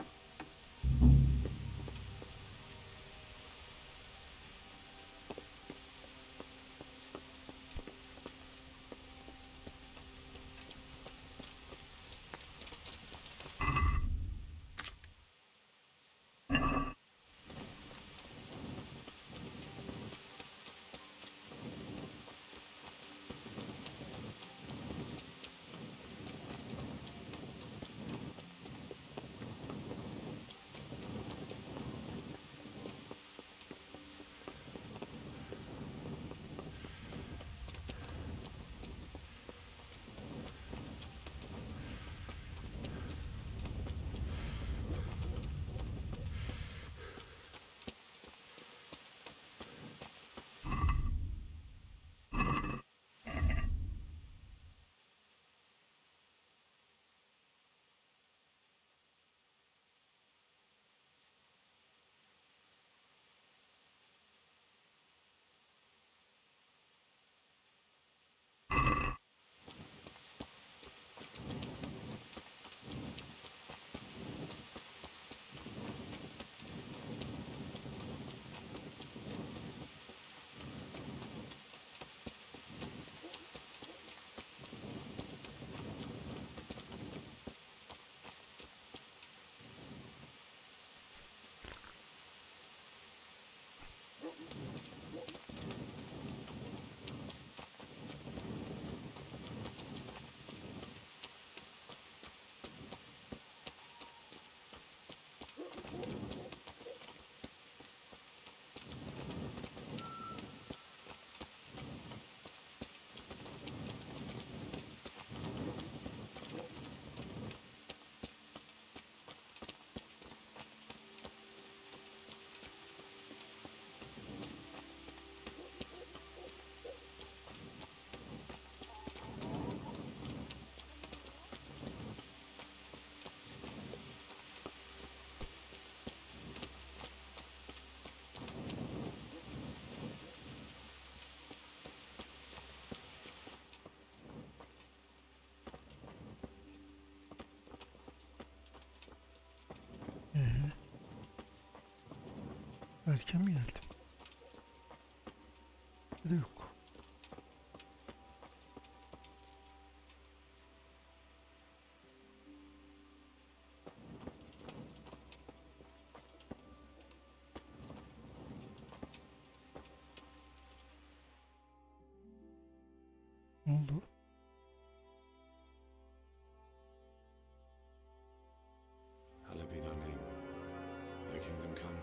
Erken mi geldim? Bir de yok. Ne oldu? Hallowed be thy name. Thy kingdom come.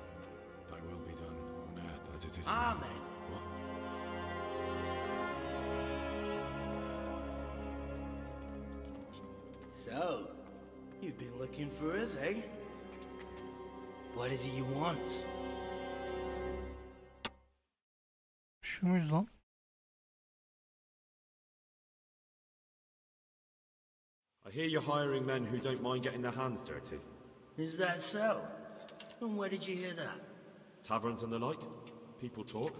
Thy will be done on earth as it is in Amen. heaven. What? So, you've been looking for us, eh? What is it you want? Şu muyuz lan? I hear you're hiring men who don't mind getting their hands dirty. Is that so? And where did you hear that? Taverns and the like? People talk.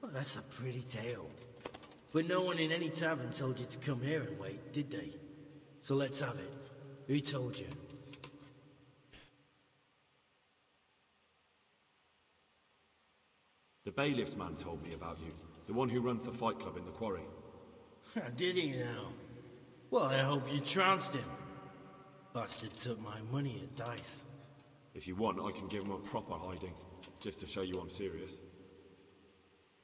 Well, that's a pretty tale. But no one in any tavern told you to come here and wait, did they? So let's have it. Who told you? The bailiff's man told me about you. The one who runs the fight club in the quarry. Did he now? Well, I hope you trounced him. Bastard took my money at dice. If you want, I can give him a proper hiding, just to show you I'm serious.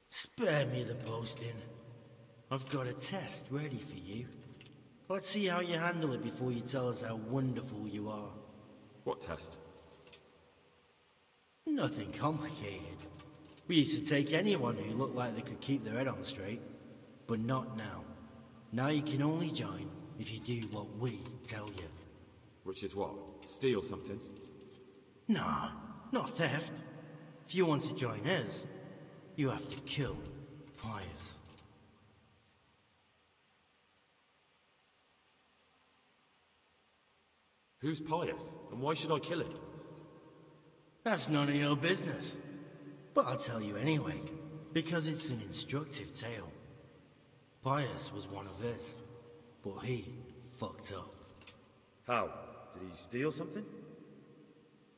Spare me the boasting. I've got a test ready for you. Let's see how you handle it before you tell us how wonderful you are. What test? Nothing complicated. We used to take anyone who looked like they could keep their head on straight. But not now. Now you can only join if you do what we tell you. Which is what? Steal something? Nah, not theft. If you want to join us, you have to kill Pius. Who's Pius, and why should I kill him? That's none of your business. But I'll tell you anyway, because it's an instructive tale. Pius was one of his, but he fucked up. How? Did he steal something?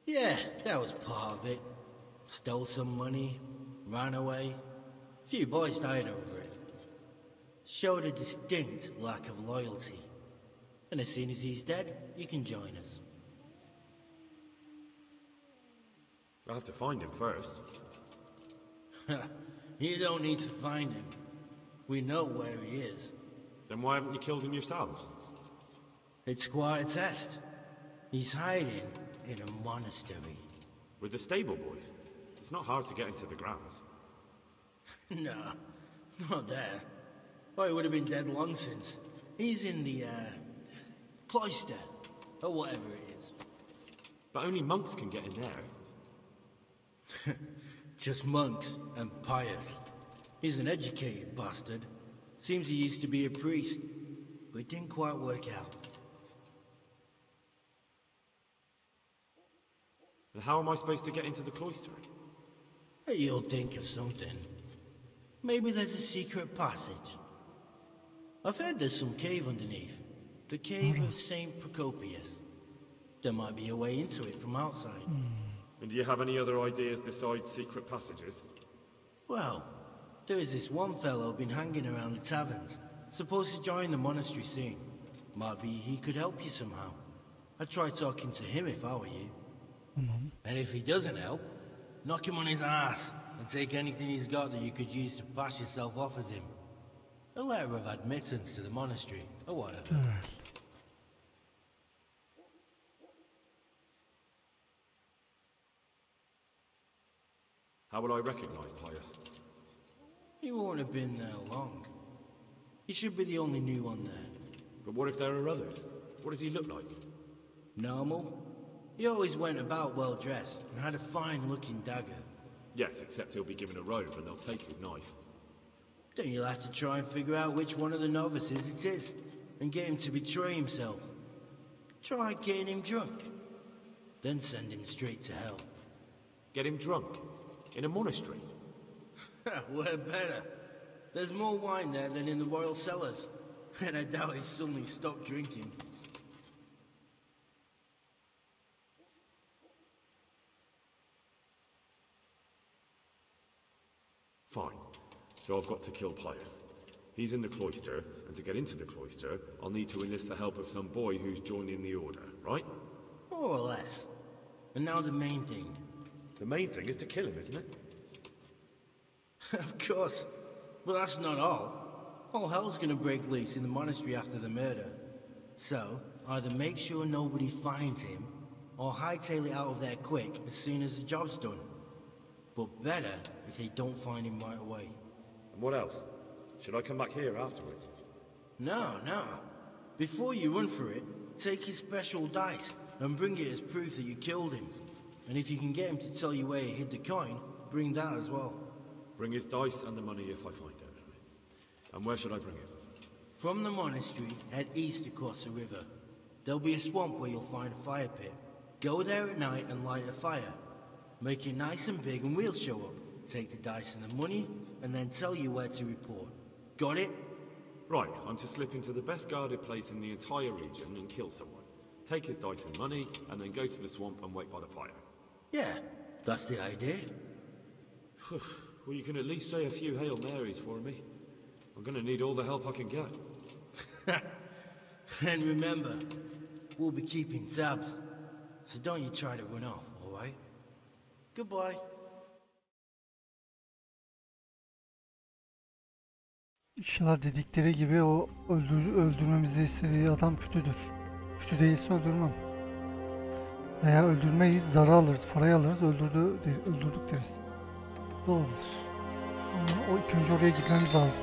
Yeah, that was part of it. Stole some money, ran away. A few boys died over it. Showed a distinct lack of loyalty. And as soon as he's dead, you can join us. I'll have to find him first. You don't need to find him. We know where he is. Then why haven't you killed him yourselves? It's quite a test. He's hiding in a monastery. With the stable boys? It's not hard to get into the grounds. No, not there. Well, he would have been dead long since. He's in the, cloister, or whatever it is. But only monks can get in there. Just monks and Pius. He's an educated bastard. Seems he used to be a priest, but it didn't quite work out. And how am I supposed to get into the cloister? You'll think of something. Maybe there's a secret passage. I've heard there's some cave underneath. The cave of St. Procopius. There might be a way into it from outside. And do you have any other ideas besides secret passages? Well, there is this one fellow been hanging around the taverns. Supposed to join the monastery soon. Might be he could help you somehow. I'd try talking to him if I were you. And if he doesn't help, knock him on his ass and take anything he's got that you could use to pass yourself off as him. A letter of admittance to the monastery, or whatever. How would I recognize Pius? He won't have been there long. He should be the only new one there. But what if there are others? What does he look like? Normal. He always went about well dressed and had a fine looking dagger. Yes, except he'll be given a robe and they'll take his knife. Then you'll have to try and figure out which one of the novices it is and get him to betray himself. Try getting him drunk. Then send him straight to hell. Get him drunk? In a monastery? Where better? There's more wine there than in the royal cellars. And I doubt he's suddenly stopped drinking. Fine. So I've got to kill Pius. He's in the cloister, and to get into the cloister, I'll need to enlist the help of some boy who's joining the order, right? More or less. And now the main thing. The main thing is to kill him, isn't it? Of course. But that's not all. All hell's gonna break loose in the monastery after the murder. So, either make sure nobody finds him, or hightail it out of there quick as soon as the job's done. But better if they don't find him right away. And what else? Should I come back here afterwards? No. Before you run for it, take his special dice and bring it as proof that you killed him. And if you can get him to tell you where he hid the coin, bring that as well. Bring his dice and the money if I find it. And where should I bring it? From the monastery, head east across the river. There'll be a swamp where you'll find a fire pit. Go there at night and light a fire. Make it nice and big and we'll show up. Take the dice and the money, and then tell you where to report. Got it? Right, I'm to slip into the best guarded place in the entire region and kill someone. Take his dice and money, and then go to the swamp and wait by the fire. Yeah, that's the idea. Well, you can at least say a few Hail Marys for me. I'm gonna need all the help I can get. And remember, we'll be keeping tabs. So don't you try to run off, alright? Goodbye. İnşallah dedikleri gibi o öldürmemizi istediği adam kötüdür. Kötü değilse öldürmem. Veya öldürmeyiz, zarar alırız, parayı alırız, öldürdük deriz. Doğrudur. Ama o ilk önce oraya gitmemiz lazım.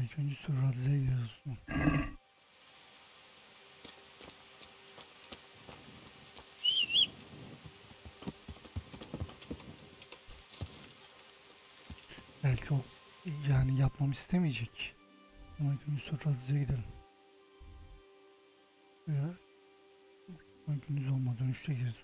İlk önce Sürradzi'ye gidiyorsun. Belki o yani yapmamı istemeyecek. Ama ilk önce Sürradzi'ye gidelim. Ya gündüz olmadan 3'te gideriz.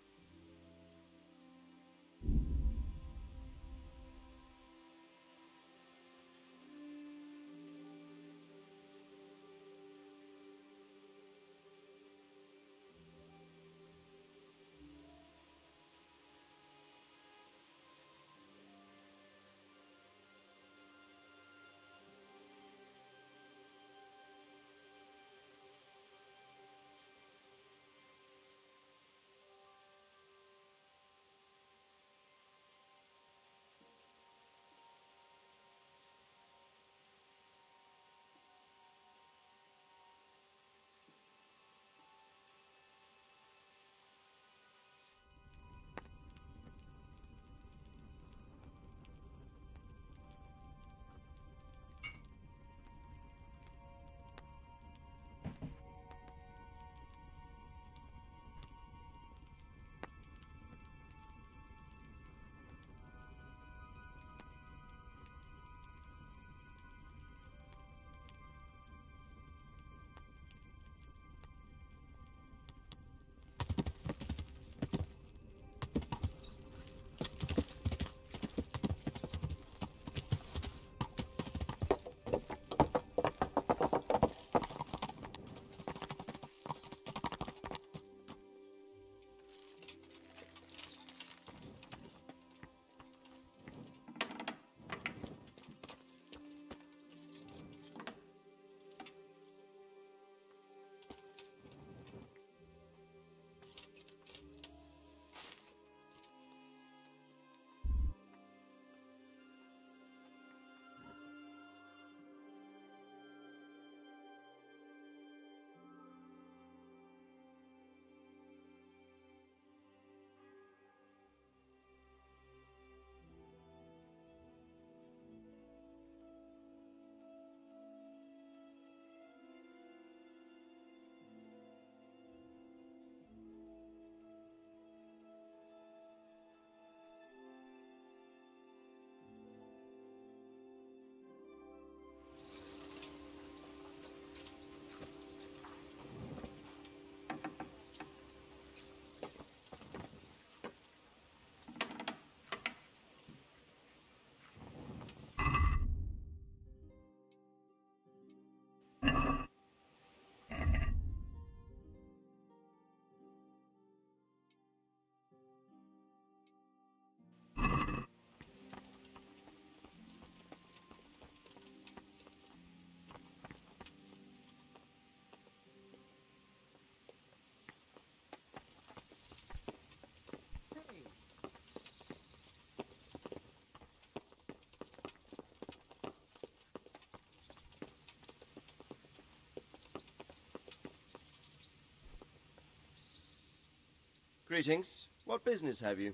Greetings. What business have you?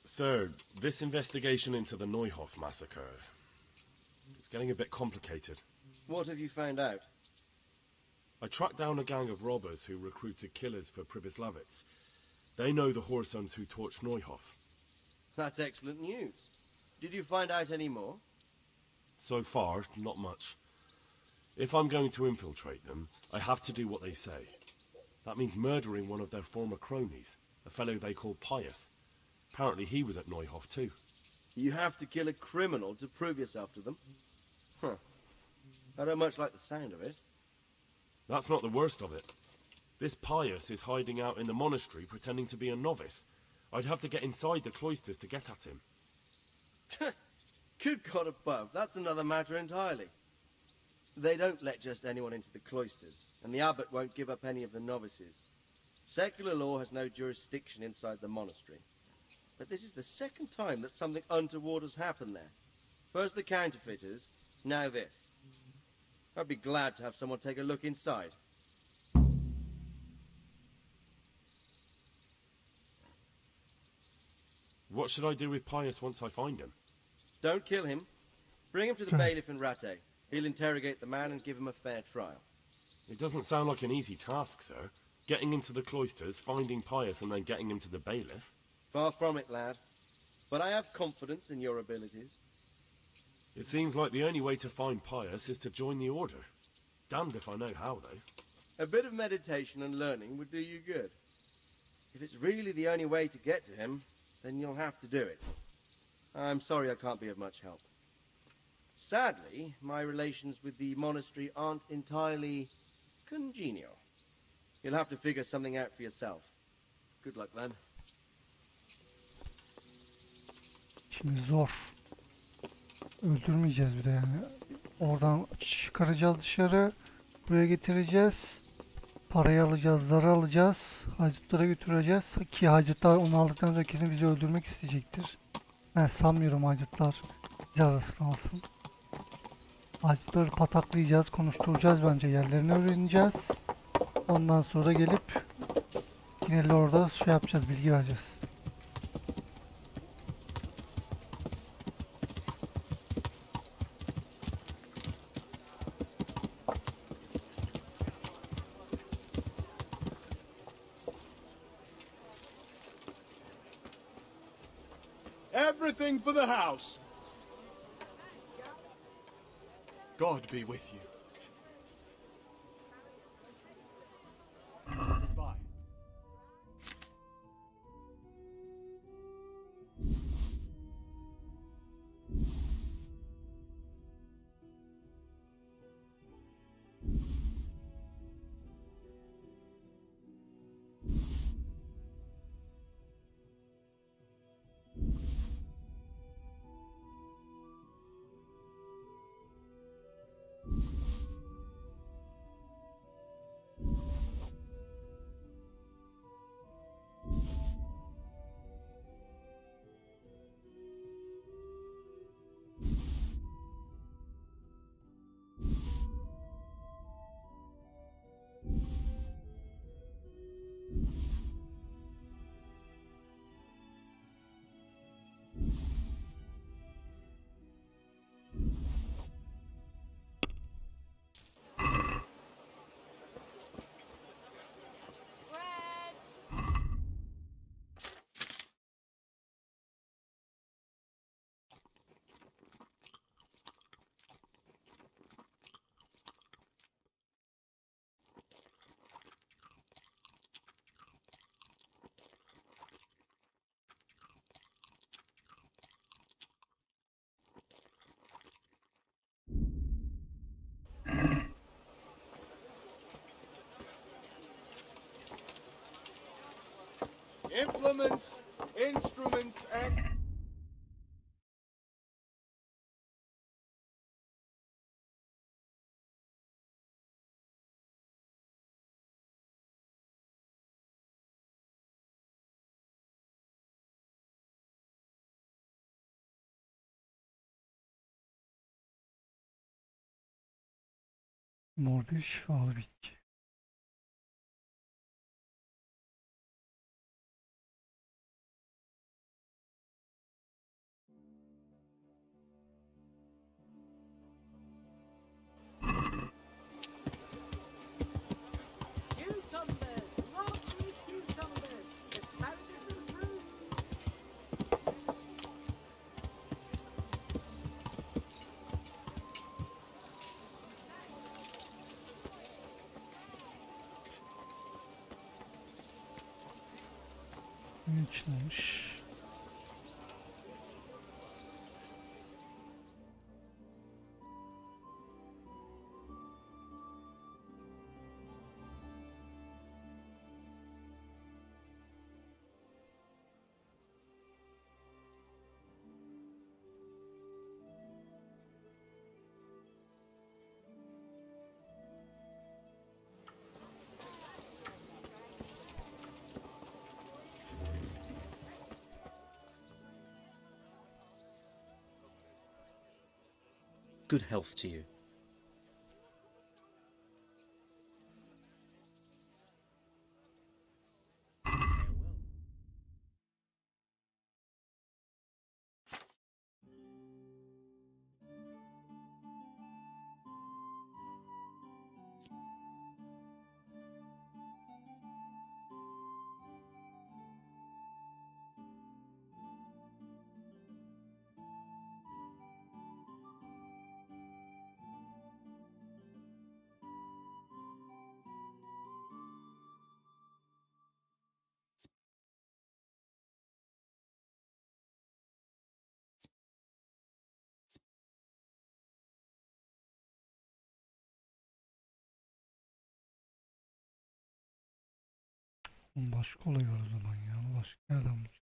Sir, this investigation into the Neuhof massacre, it's getting a bit complicated. What have you found out? I tracked down a gang of robbers who recruited killers for Pribyslavitz. They know the whoresons who torched Neuhof. That's excellent news. Did you find out any more? So far, not much. If I'm going to infiltrate them, I have to do what they say. That means murdering one of their former cronies, a fellow they call Pius. Apparently he was at Neuhof too. You have to kill a criminal to prove yourself to them? Huh. I don't much like the sound of it. That's not the worst of it. This Pius is hiding out in the monastery pretending to be a novice. I'd have to get inside the cloisters to get at him. Good God above, that's another matter entirely. They don't let just anyone into the cloisters, and the abbot won't give up any of the novices. Secular law has no jurisdiction inside the monastery. But this is the second time that something untoward has happened there. First the counterfeiters, now this. I'd be glad to have someone take a look inside. What should I do with Pius once I find him? Don't kill him. Bring him to the bailiff in Rattay. He'll interrogate the man and give him a fair trial. It doesn't sound like an easy task, sir. Getting into the cloisters, finding Pius, and then getting him to the bailiff. Far from it, lad. But I have confidence in your abilities. It seems like the only way to find Pius is to join the order. Damned if I know how, though. A bit of meditation and learning would do you good. If it's really the only way to get to him, then you'll have to do it. I'm sorry I can't be of much help. Sadly, my relations with the monastery aren't entirely congenial. You'll have to figure something out for yourself. Good luck then. Şimdi zor. Öldürmeyeceğiz bir de yani. Oradan çıkaracağız dışarı. Buraya getireceğiz. Parayı alacağız, zarı alacağız. Haydutlara götüreceğiz. Ki haydutlar onu aldıktan sonra kesin bizi öldürmek isteyecektir. Ben sanmıyorum haydutlar bizi arasına alsın. Haydutları pataklayacağız, konuşturacağız bence. Yerlerini öğreneceğiz. Ondan sonra gelip yine orada şey yapacağız, bilgi vereceğiz. Everything for the house. God be with you. Bye. Implements, instruments, and... Mor bir şifalı bitki. Ne içilmiş? Good health to you. Başka olay var o zaman ya. Başka nereden bulacağım?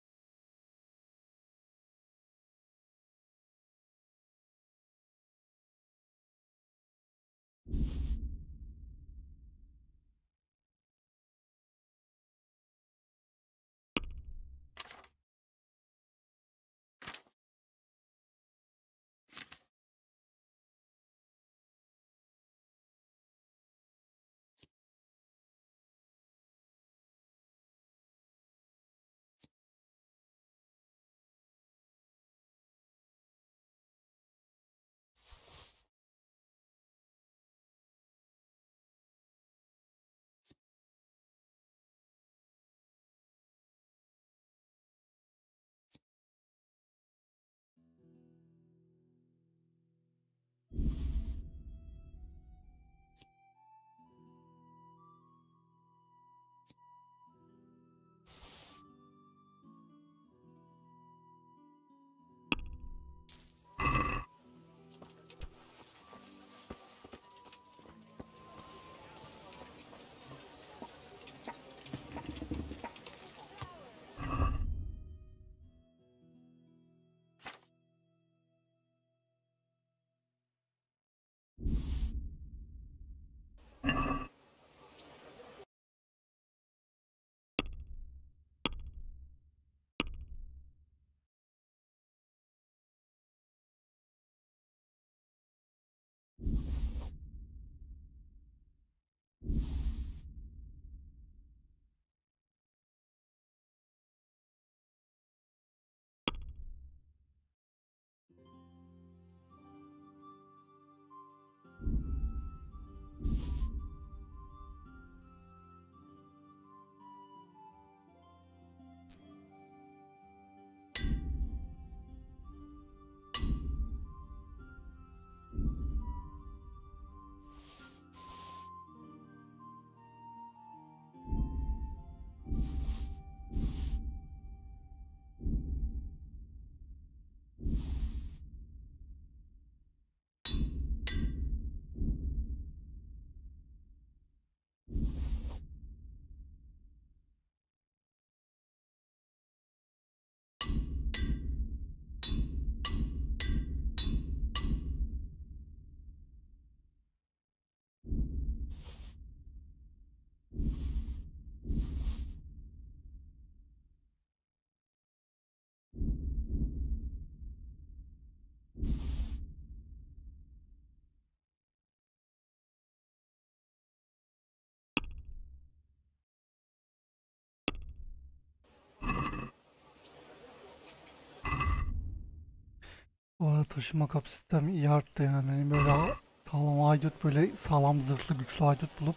Bu arada taşıma kapasitem iyi arttı yani. Hani böyle sağlam haydut, böyle sağlam zırhlı güçlü haydut bulup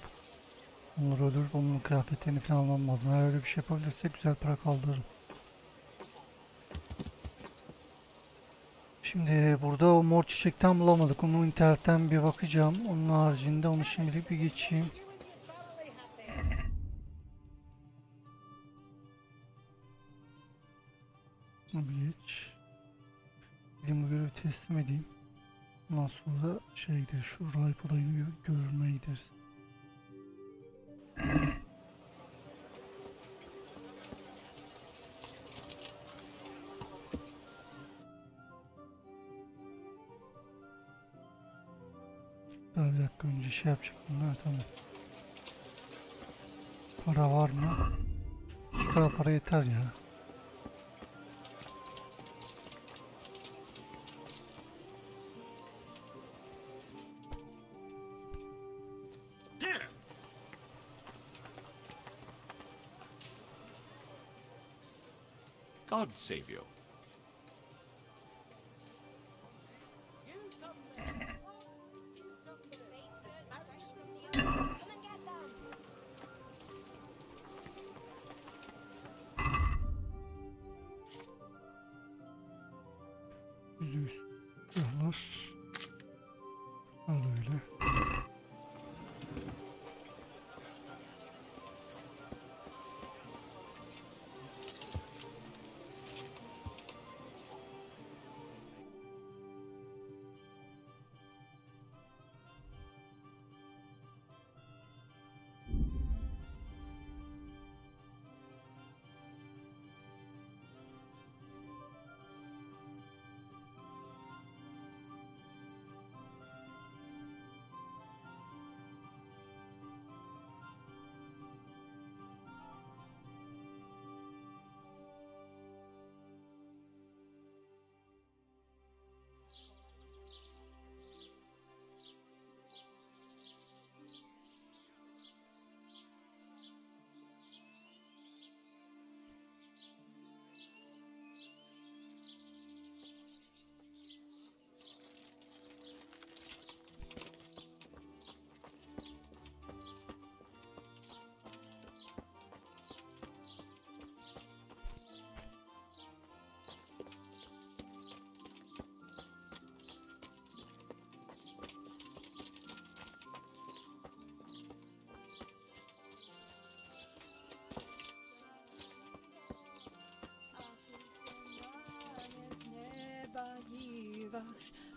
onları öldürüp onun kıyafetlerini falan almam lazım. Eğer öyle bir şey yapabilirsek güzel para kaldırırım. Şimdi burada o mor çiçekten bulamadık. Onu internetten bir bakacağım. Onun haricinde onu şimdilik bir geçeyim. Bir geç. Bu görevi teslim edeyim. Ondan sonra şeye gideriz. Şu rahip odayını görmeye gideriz. Daha bir dakika önce şey yapacaktım. Evet, tamam. Para var mı? Bu kadar para yeter ya. God save you. %100 silahlar. Öyle.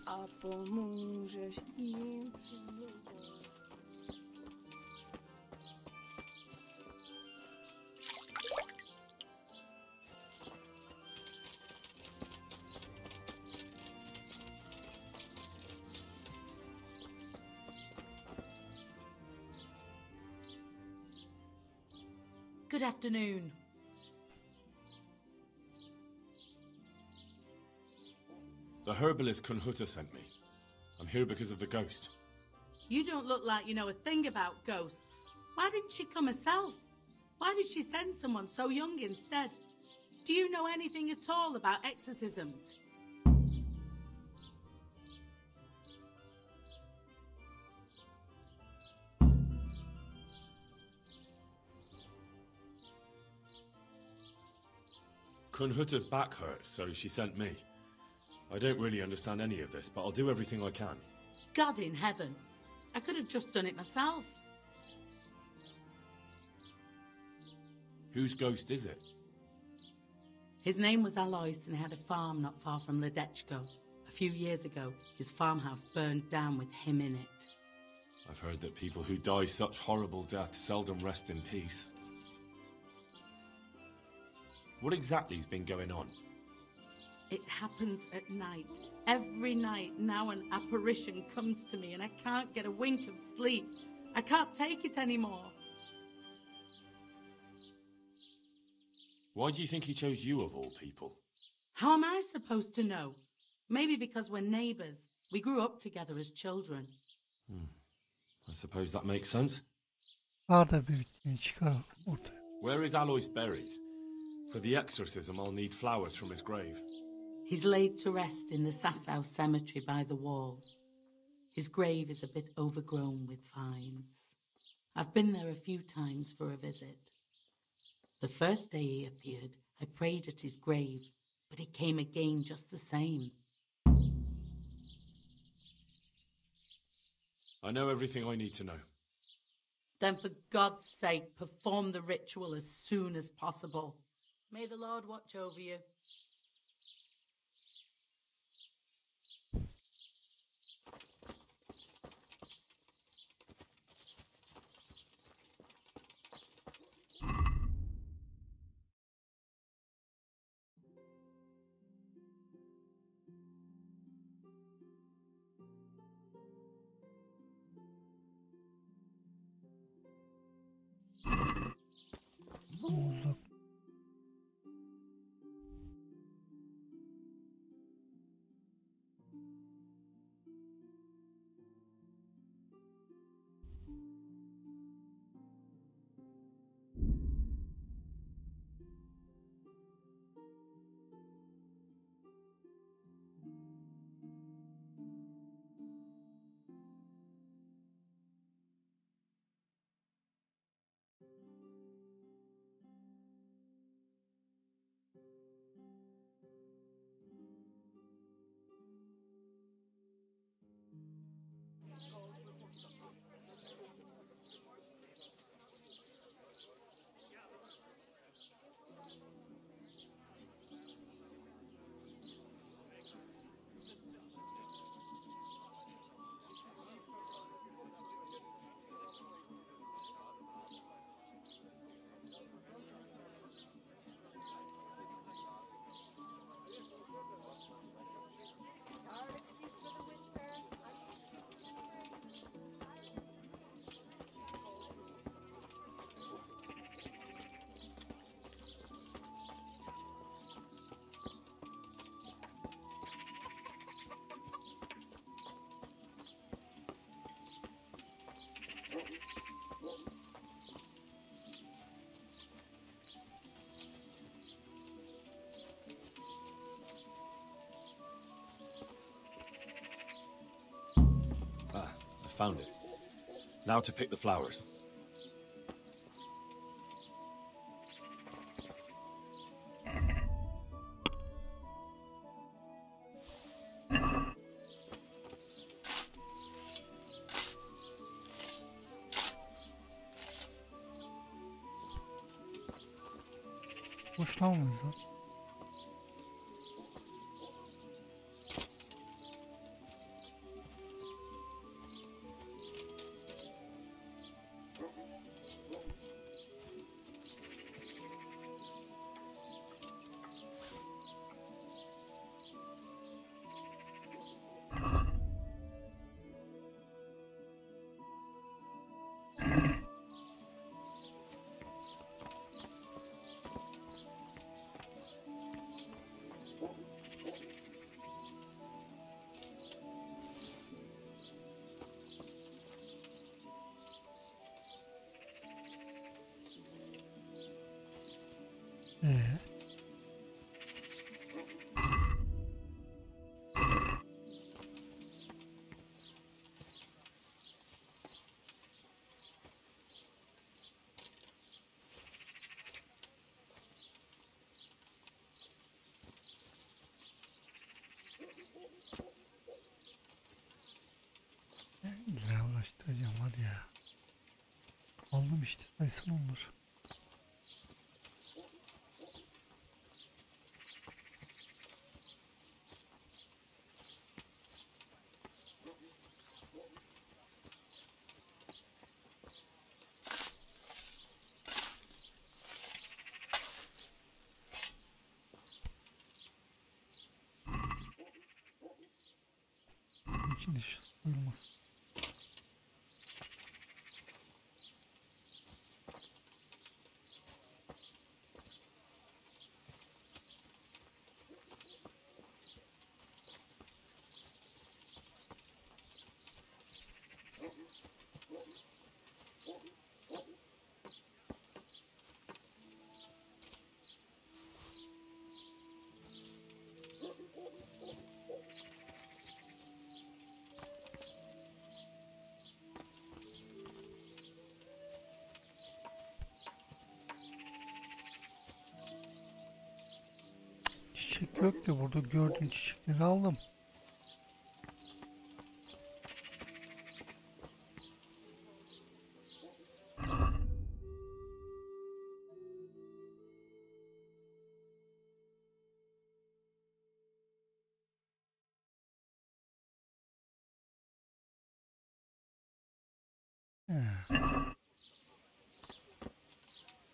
a pomůžeš jim přimluvou. Good afternoon. The herbalist Kunhuta sent me. I'm here because of the ghost. You don't look like you know a thing about ghosts. Why didn't she come herself? Why did she send someone so young instead? Do you know anything at all about exorcisms? Kunhuta's back hurts, so she sent me. I don't really understand any of this, but I'll do everything I can. God in heaven. I could have just done it myself. Whose ghost is it? His name was Alois and he had a farm not far from Ledechko. A few years ago, his farmhouse burned down with him in it. I've heard that people who die such horrible deaths seldom rest in peace. What exactly has been going on? It happens at night. Every night now an apparition comes to me and I can't get a wink of sleep. I can't take it anymore. Why do you think he chose you of all people? How am I supposed to know? Maybe because we're neighbours. We grew up together as children. I suppose that makes sense. Arada bir bitmeyi çıkar ortaya. Where is Alois buried? For the exorcism, I'll need flowers from his grave. He's laid to rest in the Sasau cemetery by the wall. His grave is a bit overgrown with vines. I've been there a few times for a visit. The first day he appeared, I prayed at his grave, but he came again just the same. I know everything I need to know. Then for God's sake, perform the ritual as soon as possible. May the Lord watch over you. Uzak. Found it. Now to pick the flowers. Boşta mıyız lan? Aldım işte, sayısını onlar. İçinde olmaz. Çiçek yok ya, burada gördüğüm çiçekleri aldım.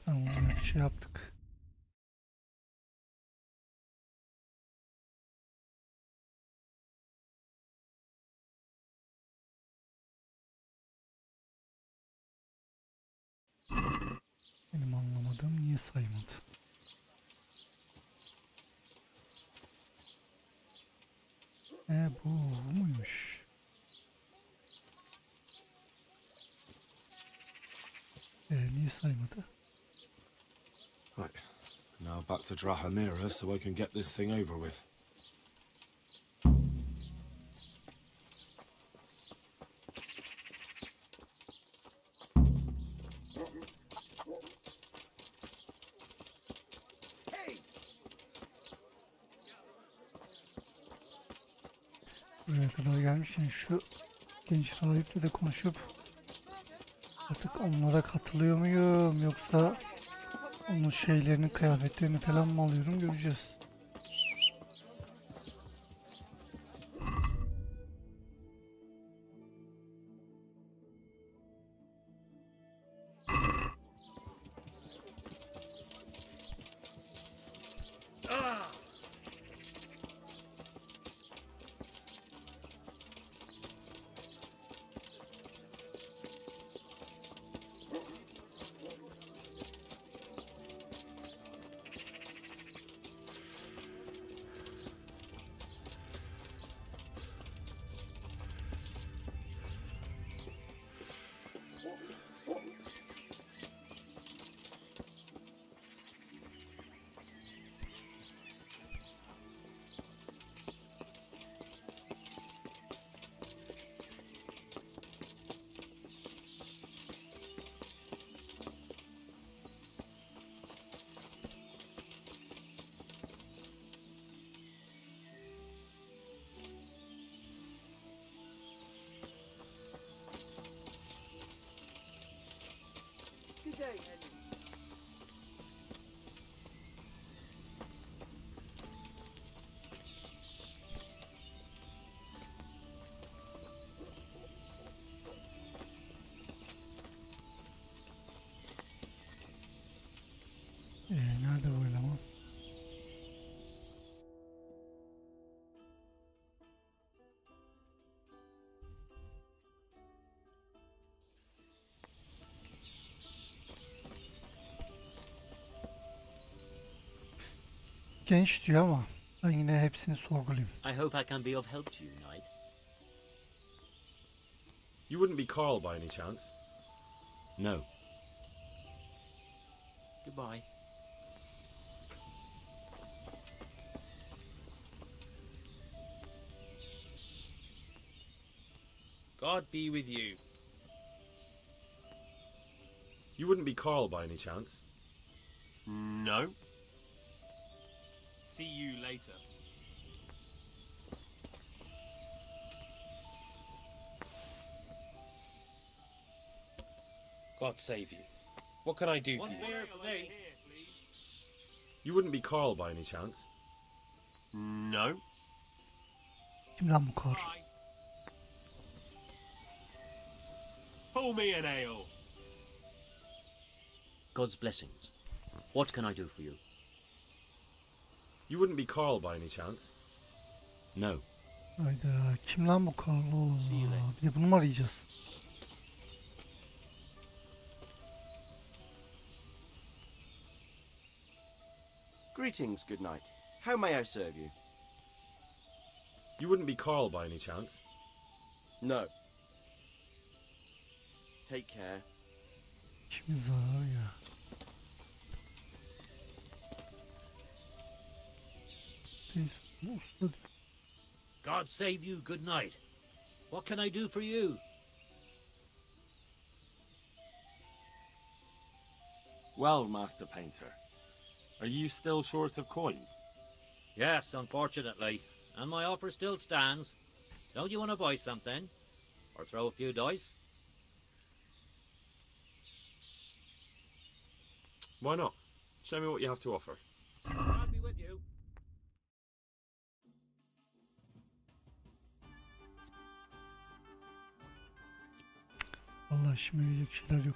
Tamam, bir şey yaptık. Benim anlamadığım niye saymadı? Bu muymuş? Niye saymadı? Right, now back to Drahamira so I can get this thing over with. Buraya kadar gelmişken şu genç rahiple de konuşup artık onlara katılıyor muyum, yoksa onun şeylerini, kıyafetlerini falan mı alıyorum, göreceğiz. Good day, Henry. Nerede bu eleman? Genç diyor ama ben yine hepsini sorgulayayım. I hope I can be of help to you, Knight. You wouldn't be Carl by any chance? No. Goodbye. God be with you. You wouldn't be Carl by any chance? No. See you later. God save you. What can I do for One you? beer for me. You wouldn't be Carl by any chance? No. Kim lan bu kar? Pull me an ale. God's blessings. What can I do for you? You wouldn't be Carl by any chance? No. Hayda, kim lan bu Karlo? Bir de bunu mu arayacağız? Greetings, good night. How may I serve you? You wouldn't be Carl by any chance? No. Take care. İşimiz var ya. God save you, good night. What can I do for you? Well, Master Painter, are you still short of coin? Yes, unfortunately. And my offer still stands. Don't you want to buy something? Or throw a few dice? Why not? Show me what you have to offer. I'll be with you. Vallahi şimdi verecek şeyler yok.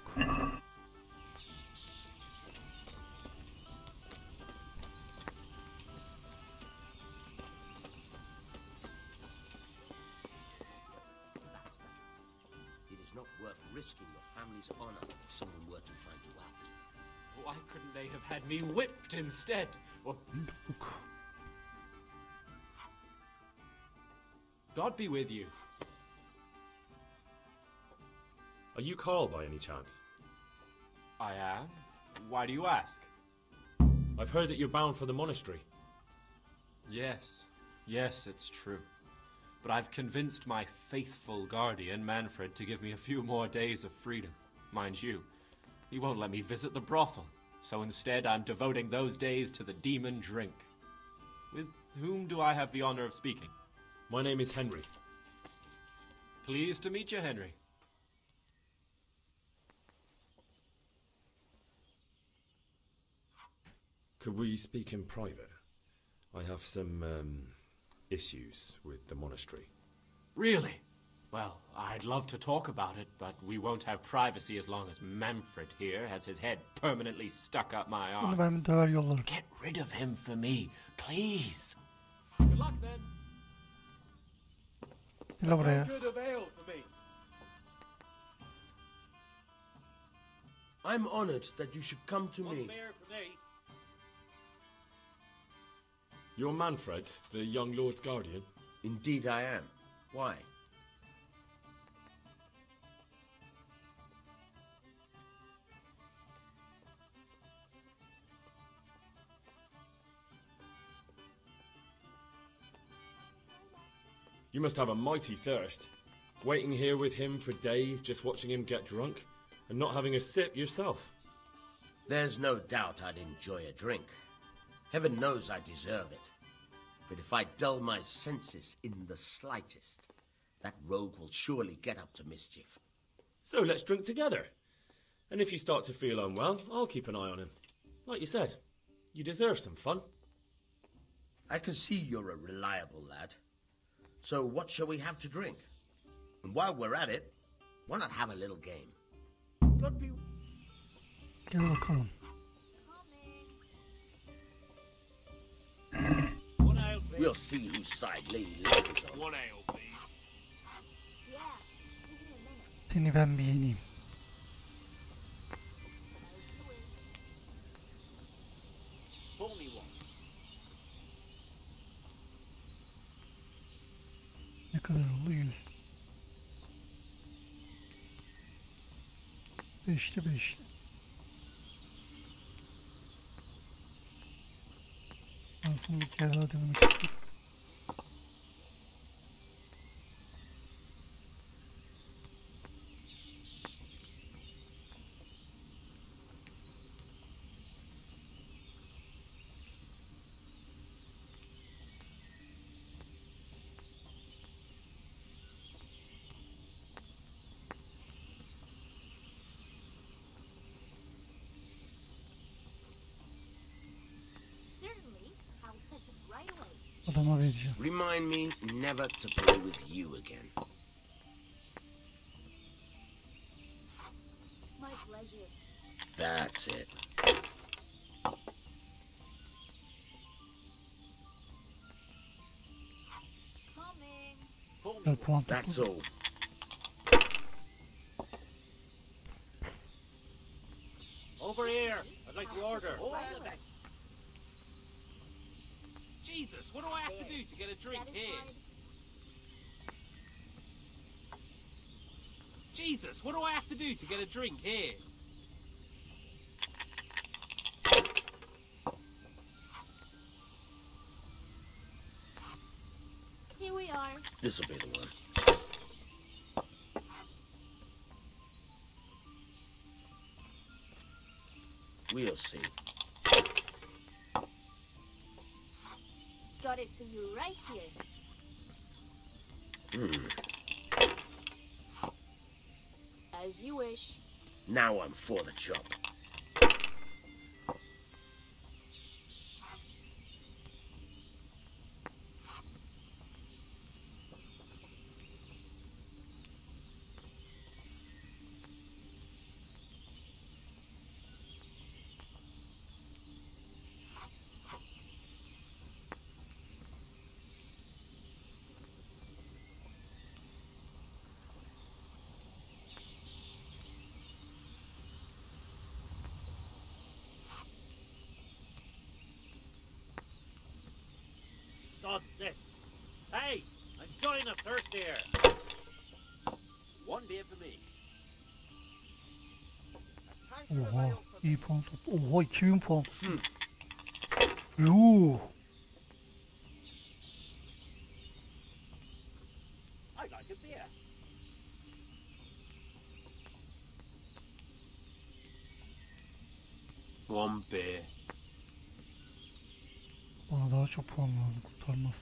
It is not worth risking your family's honor if someone were to find you out. Why couldn't they have had me whipped instead? Or... God be with you. Are you Carl by any chance? I am. Why do you ask? I've heard that you're bound for the monastery. Yes. Yes, it's true. But I've convinced my faithful guardian, Manfred, to give me a few more days of freedom. Mind you, he won't let me visit the brothel. So instead, I'm devoting those days to the demon drink. With whom do I have the honor of speaking? My name is Henry. Pleased to meet you, Henry. Could we speak in private? I have some issues with the monastery. Really? Well, I'd love to talk about it, but we won't have privacy as long as Manfred here has his head permanently stuck up my Bunu arse. ben döver yollarım. Get rid of him for me, please. Good luck then. Gel buraya. Good of ale for me. I'm honored that you should come to me. Beer for me. You're Manfred, the young lord's guardian? Indeed I am. Why? You must have a mighty thirst. Waiting here with him for days, just watching him get drunk, and not having a sip yourself. There's no doubt I'd enjoy a drink. Heaven knows I deserve it. But if I dull my senses in the slightest, that rogue will surely get up to mischief. So let's drink together. And if you start to feel unwell, I'll keep an eye on him. Like you said, you deserve some fun. I can see you're a reliable lad. So what shall we have to drink? And while we're at it, why not have a little game? God be... Gel bakalım. We'll see whose side Lady Luck is on. One ale, please. Seni ben bir yeneyim. Pull me one. Ne kadar oldu? 100. 5'li 5'li. Aslında bir kere daha denemek istiyorum. adama vereceğim. Remind me never to play with you again. My pleasure. That's it. Coming. That's all. Over here. I'd like to order. Jesus, what do I have to do to get a drink here? Jesus, what do I have to do to get a drink here? Here we are. This'll be the one. We'll see. Got it for you right here. As you wish. Now I'm for the job. Sod this. Hey, I'm dying of thirst here. One beer for me. Oha, iyi puan toplu. Oha, 2000 puan. Yuh. I'd like a beer. One beer. Bana daha çok puan lazım, kurtarmaz.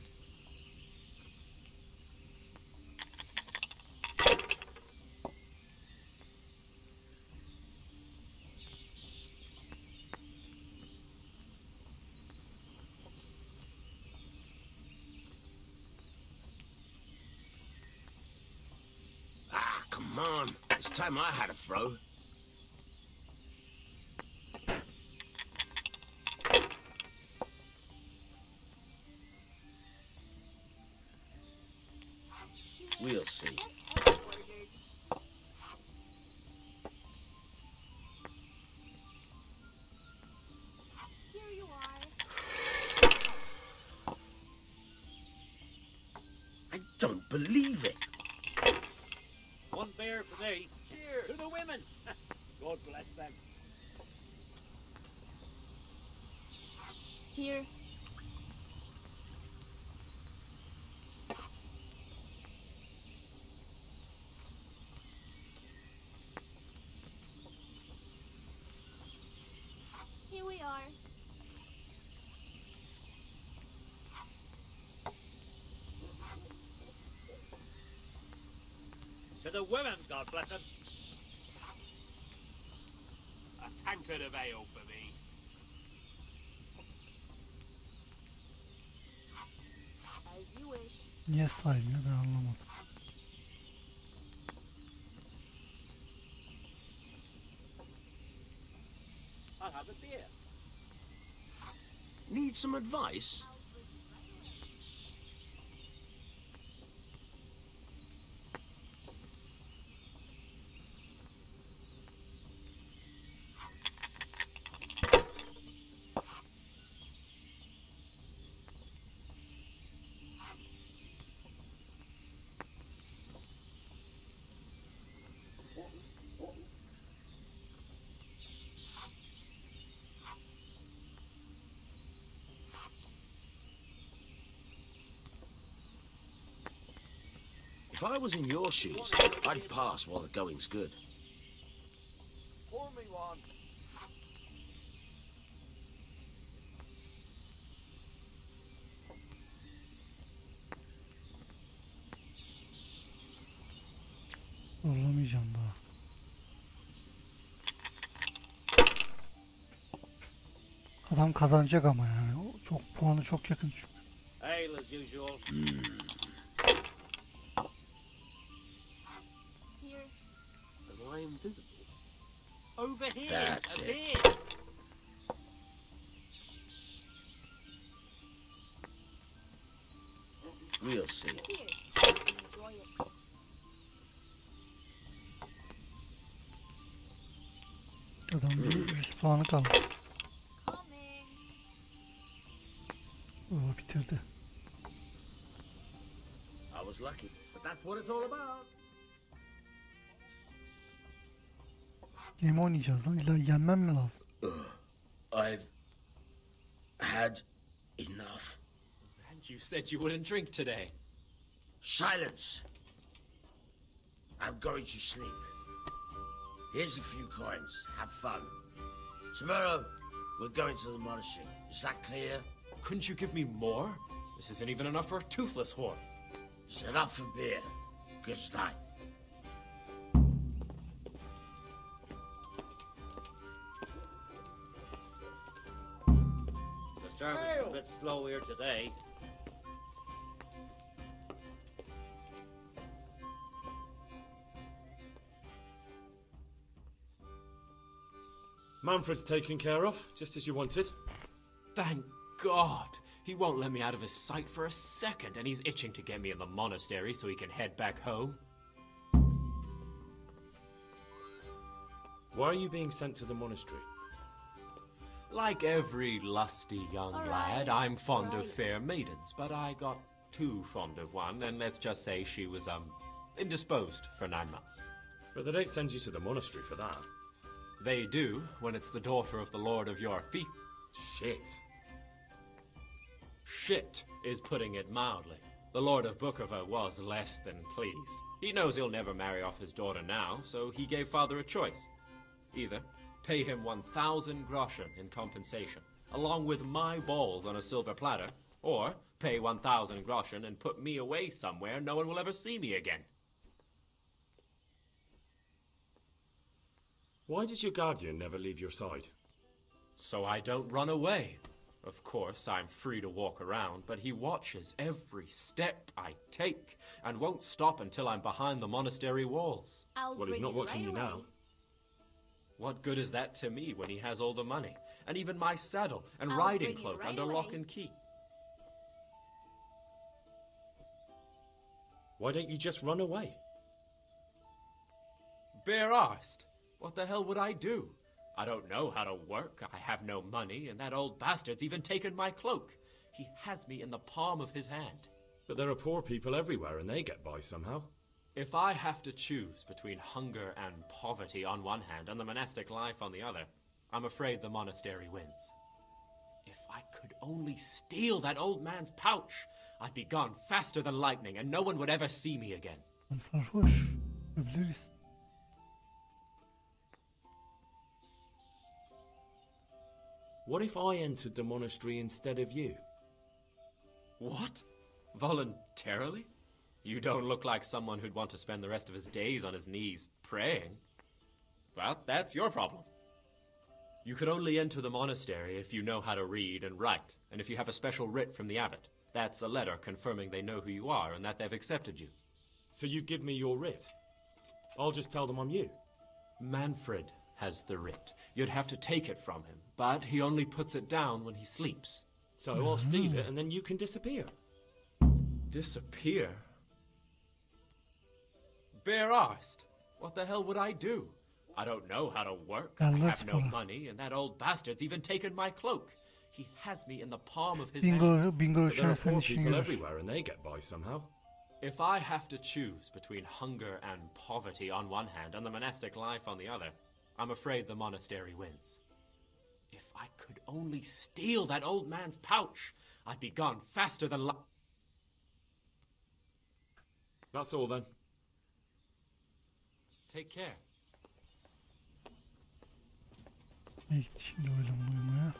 Ah, come on. It's time I had a throw. We'll see. Here you are. I don't believe it. One beer for me. Cheers. To the women. God bless them. Here. Here we are. To the women, God bless them. A tankard of ale for me. As you wish. Niye saymıyor ben anlamadım. I'll have a beer. Need some advice? If I was in your shoes, I'd pass while the going's good. Pour me one. Zorlamayacağım daha. Adam kazanacak ama yani. Çok puanı çok yakın çünkü. Ale as usual. Here. Am I invisible? Over here. That's a it. bit. We'll see. Here. Enjoy it. Adamda 100 puanı kaldı. Coming. Oo, bitirdi. I was lucky, but that's what it's all about. Yine mi oynayacağız lan? İlla yenmem mi lazım? I've had enough. And you said you wouldn't drink today. Silence! I'm going to sleep. Here's a few coins. Have fun. Tomorrow, we're going to the monastery. Is that clear? Couldn't you give me more? This isn't even enough for a toothless whore. It's enough for beer. Good night. The service is a bit slow here today. Manfred's taken care of, just as you wanted. Thank God. He won't let me out of his sight for a second, and he's itching to get me in the monastery so he can head back home. Why are you being sent to the monastery? Like every lusty young lad, I'm fond of fair maidens, but I got too fond of one, and let's just say she was, indisposed for 9 months. But they don't send you to the monastery for that. They do, when it's the daughter of the Lord of your feet. Shit. Shit is putting it mildly. The Lord of Bukovo was less than pleased. He knows he'll never marry off his daughter now, so he gave father a choice. Either pay him 1,000 groschen in compensation, along with my balls on a silver platter, or pay 1,000 groschen and put me away somewhere no one will ever see me again. Why does your guardian never leave your side? So I don't run away. Of course, I'm free to walk around, but he watches every step I take and won't stop until I'm behind the monastery walls. Well, he's not watching you now. What good is that to me when he has all the money, and even my saddle and riding cloak under lock and key? Why don't you just run away? Bare arsed. What the hell would I do? I don't know how to work, I have no money, and that old bastard's even taken my cloak. He has me in the palm of his hand. But there are poor people everywhere and they get by somehow. If I have to choose between hunger and poverty on one hand and the monastic life on the other, I'm afraid the monastery wins. If I could only steal that old man's pouch, I'd be gone faster than lightning and no one would ever see me again. Sarhoş. Öbleriz. What if I entered the monastery instead of you? What? Voluntarily? You don't look like someone who'd want to spend the rest of his days on his knees praying. Well, that's your problem. You could only enter the monastery if you know how to read and write, and if you have a special writ from the abbot. That's a letter confirming they know who you are and that they've accepted you. So you give me your writ? I'll just tell them I'm you. Manfred has the writ. You'd have to take it from him, but he only puts it down when he sleeps. So I'll steal it and then you can disappear. Disappear? Bare arsed. What the hell would I do? I don't know how to work, I have no money, and that old bastard's even taken my cloak. He has me in the palm of his hand. Bingo But there are poor people everywhere and they get by somehow. If I have to choose between hunger and poverty on one hand and the monastic life on the other, I'm afraid the monastery wins. If I could only steal that old man's pouch, I'd be gone faster than That's all then. Take care. İyi, şimdi öyle uyumaya.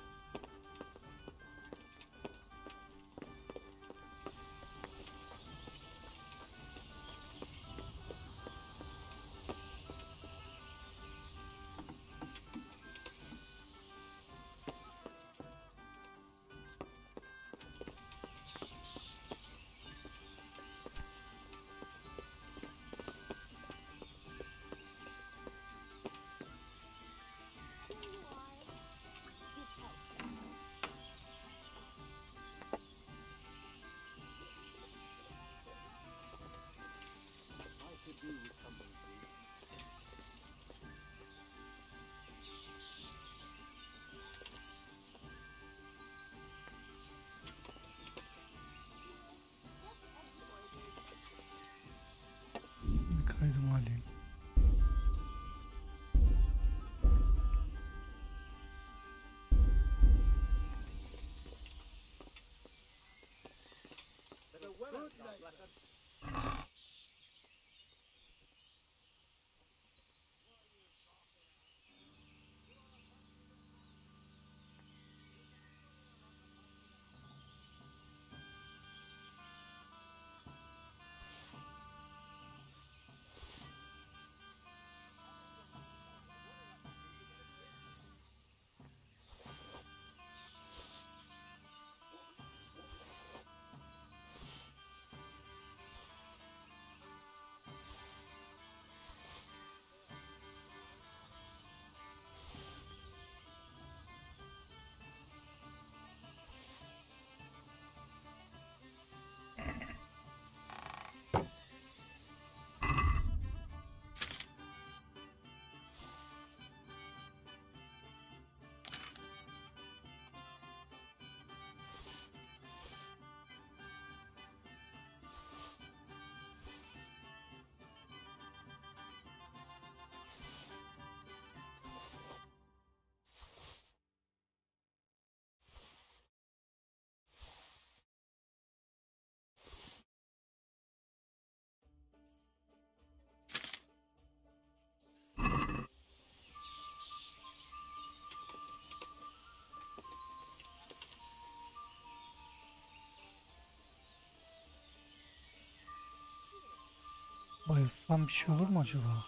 Bayılsam bir şey olur mu acaba?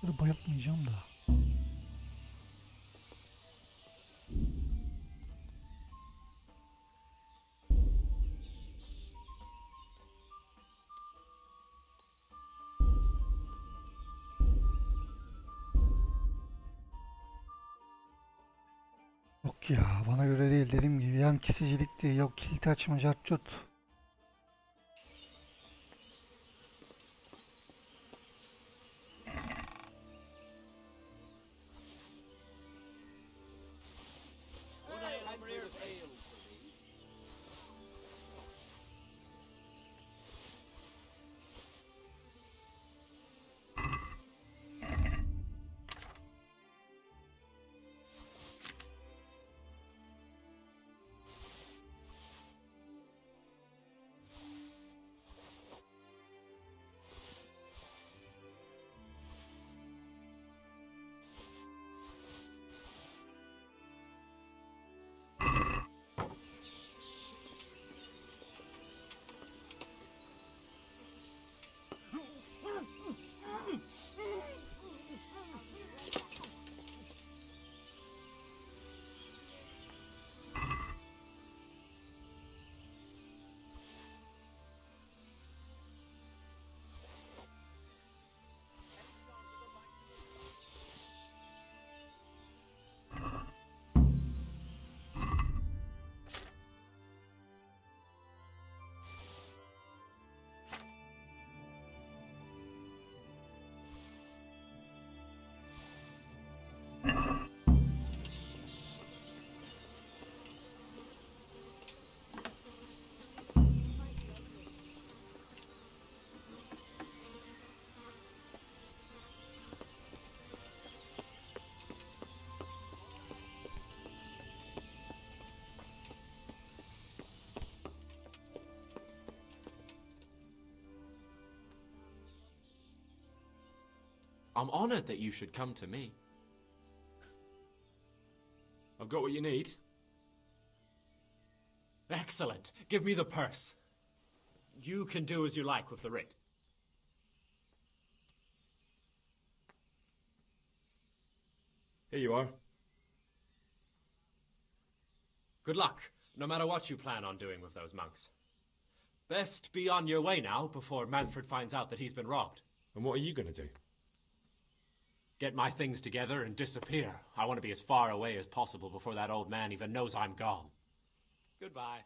Bayılmayacağım da. Yok ya, bana göre değil, dediğim gibi yan kesicilik değil, yok kilit açma cartçut. I'm honored that you should come to me. I've got what you need. Excellent. Give me the purse. You can do as you like with the writ. Here you are. Good luck, no matter what you plan on doing with those monks. Best be on your way now before Manfred finds out that he's been robbed. And what are you going to do? Get my things together and disappear. I want to be as far away as possible before that old man even knows I'm gone. Goodbye.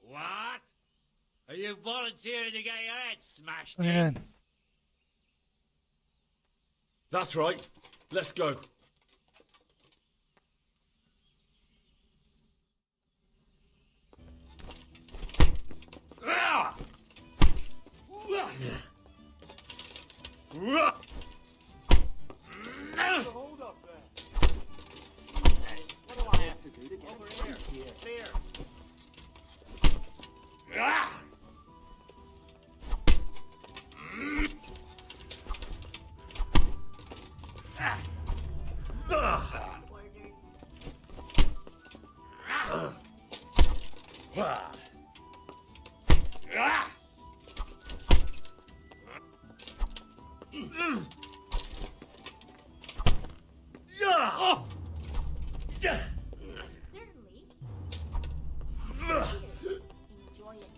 What? Are you volunteering to get your head smashed Aynen. in? That's right. Let's go. Certainly. Here, enjoy it.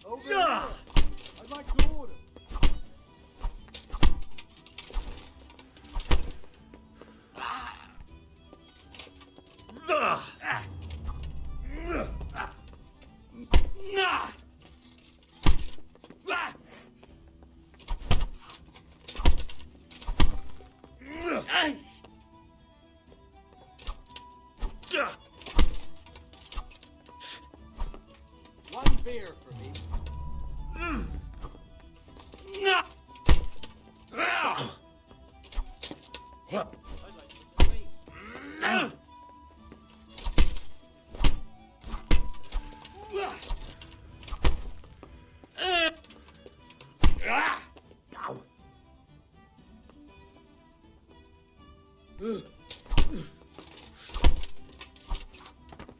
Over here. I'd like to order. One beer for me.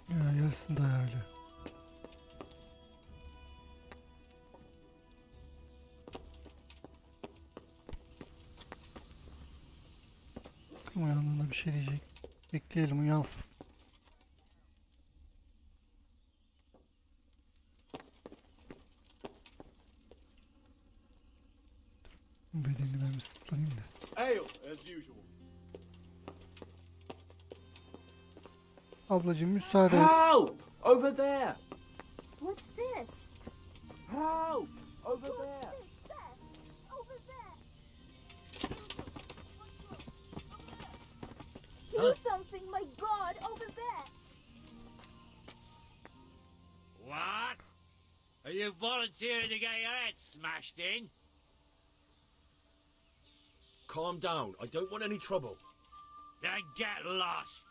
Ya yarısında öyle. Uyandığında bir şey diyecek. Bekleyelim uyansın. Bedenini ben bir sıtlanayım da. Ale, as usual. Ablacığım müsaade et. Help! Over there! What's this? Help! Over there! Do something, my God, over there! What? Are you volunteering to get your head smashed in? Calm down. I don't want any trouble. Then get lost!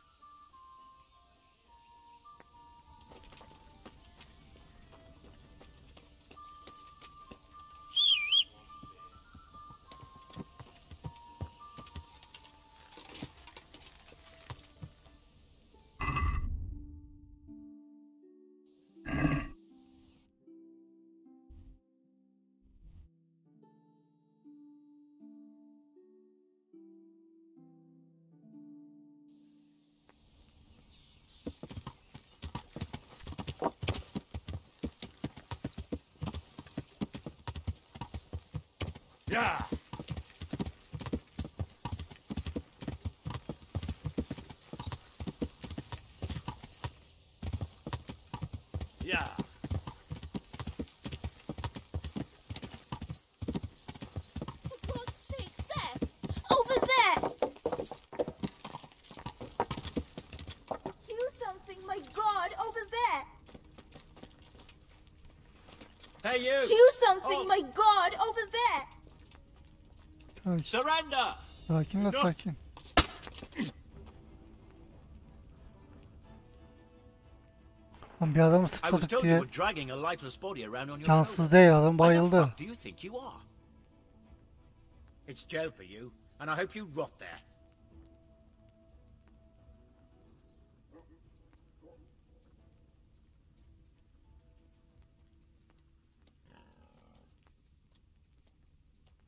Yeah! Yeah! For God's sake, there! Over there! Do something, my God, over there! Hey, you! Do something, my God, over there! Surrender! Sakin ol, sakin. Lan bir adamı I was sıtladık told diye. you were dragging a lifeless body around on your Cansız shoulder. değil, adam Who the bayıldı. fuck do you think you are? It's jail for you, and I hope you rot there.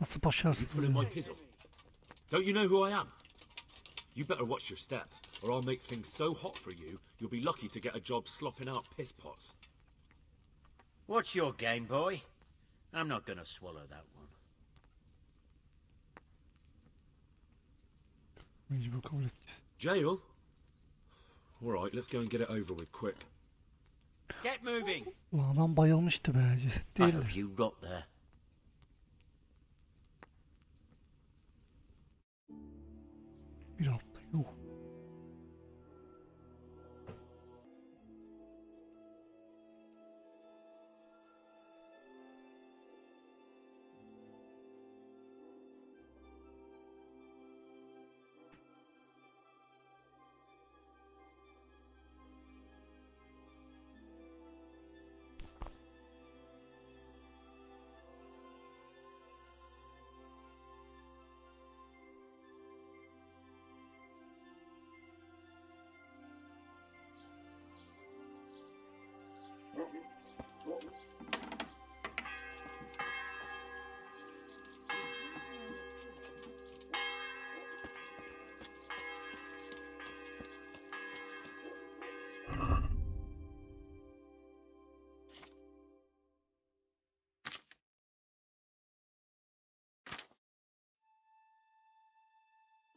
Nasıl You başarısız put in my pizzle. Don't you know who I am? You better watch your step, or I'll make things so hot for you, you'll be lucky to get a job slopping out piss pots. What's your game, boy? I'm not gonna swallow that one. Mecbur kabul edeceğiz. Jail? Alright, let's go and get it over with quick. Get moving! Bu adam bayılmıştı be, ceset I değil. hope you got there. Bir hafta yuh.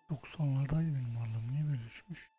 ...90'lardaydı benim varlığım. Niye böyle düşmüş?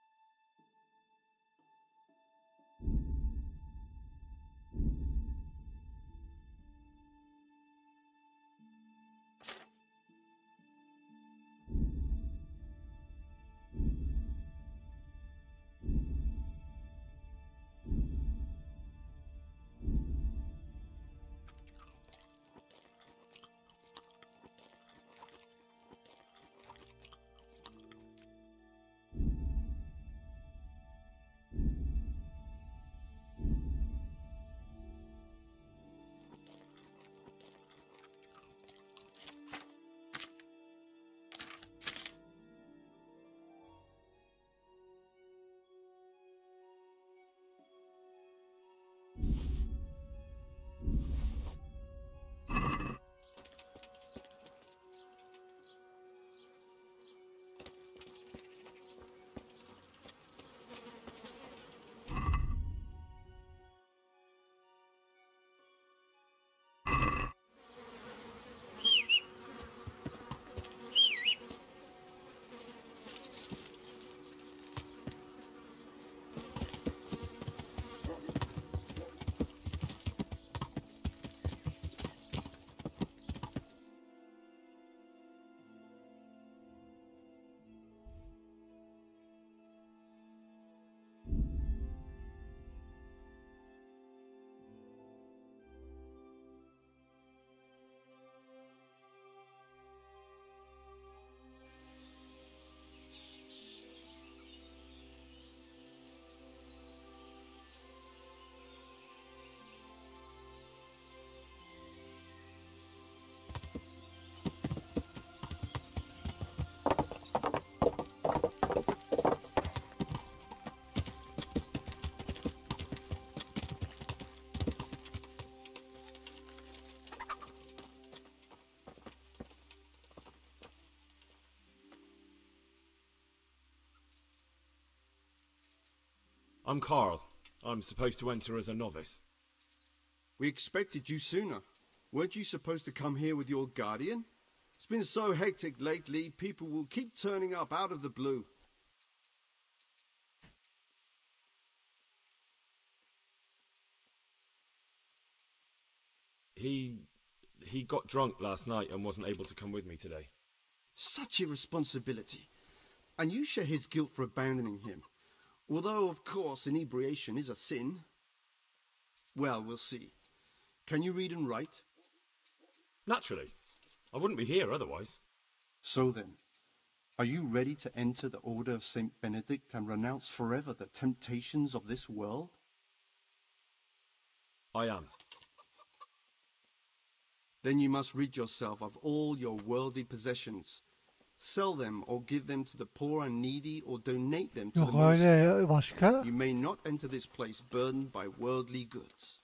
I'm Carl. I'm supposed to enter as a novice. We expected you sooner. Weren't you supposed to come here with your guardian? It's been so hectic lately, people will keep turning up out of the blue. He got drunk last night and wasn't able to come with me today. Such irresponsibility. And you share his guilt for abandoning him. Although, of course, inebriation is a sin. Well, we'll see. Can you read and write? Naturally. I wouldn't be here otherwise. So then, are you ready to enter the Order of St. Benedict and renounce forever the temptations of this world? I am. Then you must rid yourself of all your worldly possessions. Sell them or give them to the poor and needy or donate them to the monastery. Başka? You may not enter this place burdened by worldly goods.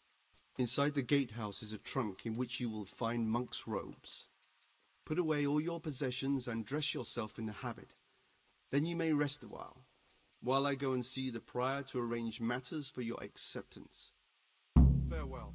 Inside the gatehouse is a trunk in which you will find monk's robes. Put away all your possessions and dress yourself in the habit. Then you may rest a while I go and see the prior to arrange matters for your acceptance. Farewell.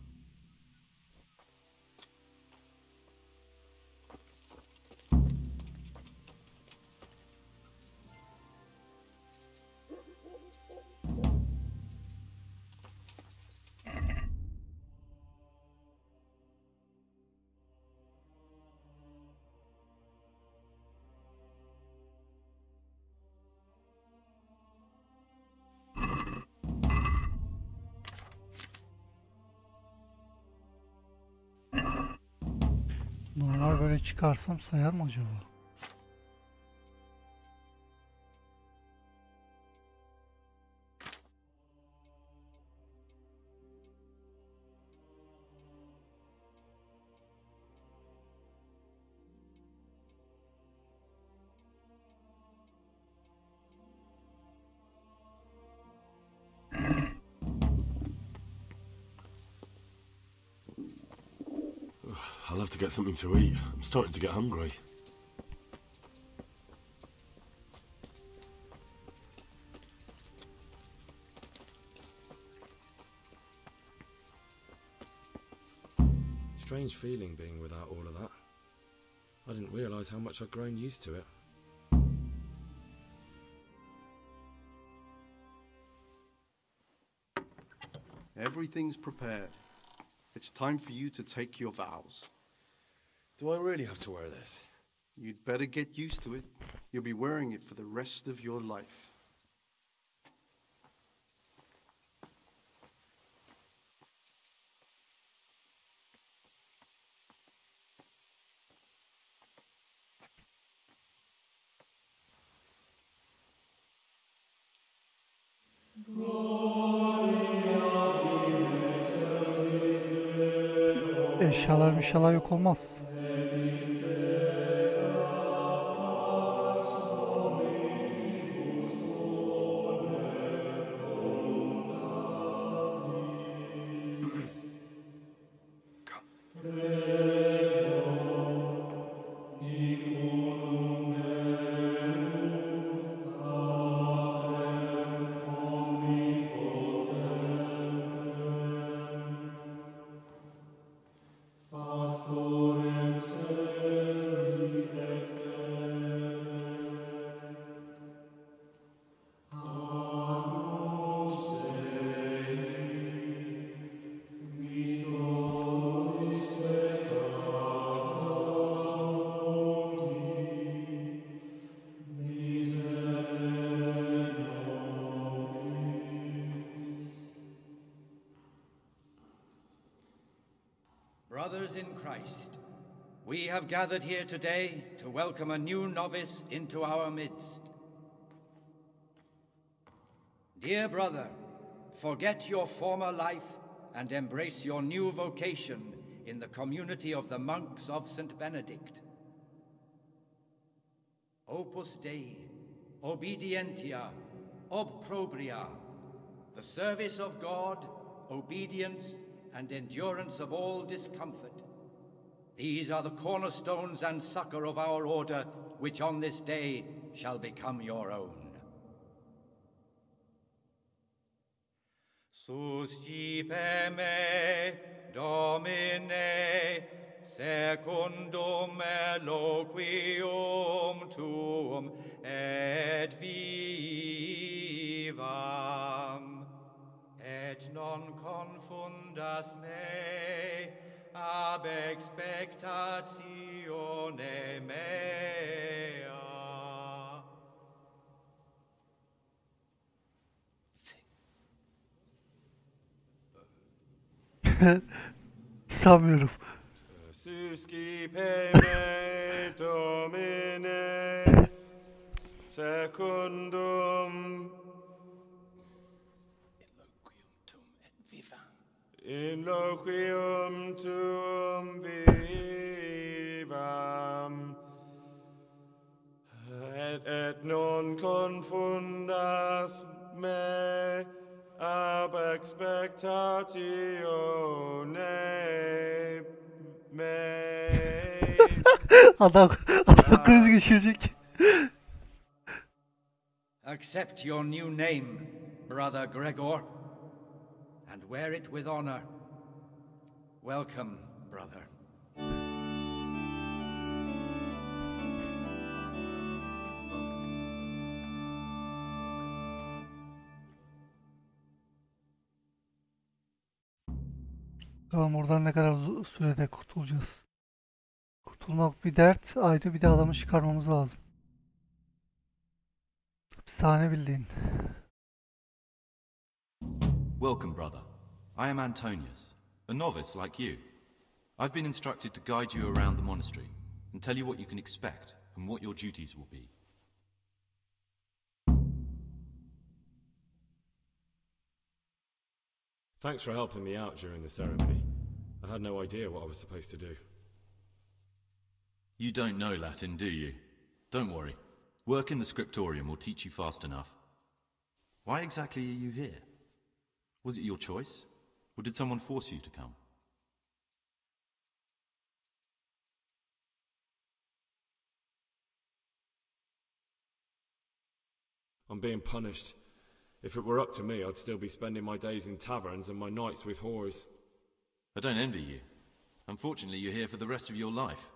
Normal böyle çıkarsam sayar mı acaba? I'll have to get something to eat. I'm starting to get hungry. Strange feeling being without all of that. I didn't realise how much I'd grown used to it. Everything's prepared. It's time for you to take your vows. Do I really have to wear this? You'd better get used to it. You'll be wearing it for the rest of your life. Eşyalar bir şeyler yok olmaz. Brothers in Christ, we have gathered here today to welcome a new novice into our midst. Dear brother, forget your former life and embrace your new vocation in the community of the monks of St. Benedict. Opus Dei, obedientia, obprobria, the service of God, obedience, and endurance of all discomfort. These are the cornerstones and succor of our order, which on this day shall become your own. Suscipe me, Domine, secundum eloquium tuum et vivam. Et non confundas me ab expectatione mea. Sanmıyorum. Suscipe me, Domine, secundum in loquium tuum vivam, et non confundas me ab expectatione mei. Adam kriz geçirecek. Accept your new name, Brother Gregor, and wear it with honor. Welcome, brother. Tamam, oradan ne kadar sürede kurtulacağız? Kurtulmak bir dert, ayrı bir de adamı çıkarmamız lazım. Hapishane bildiğin. Welcome, brother. I am Antonius, a novice like you. I've been instructed to guide you around the monastery and tell you what you can expect and what your duties will be. Thanks for helping me out during the ceremony. I had no idea what I was supposed to do. You don't know Latin, do you? Don't worry. Work in the scriptorium will teach you fast enough. Why exactly are you here? Was it your choice? Or did someone force you to come? I'm being punished. If it were up to me, I'd still be spending my days in taverns and my nights with whores. I don't envy you. Unfortunately, you're here for the rest of your life.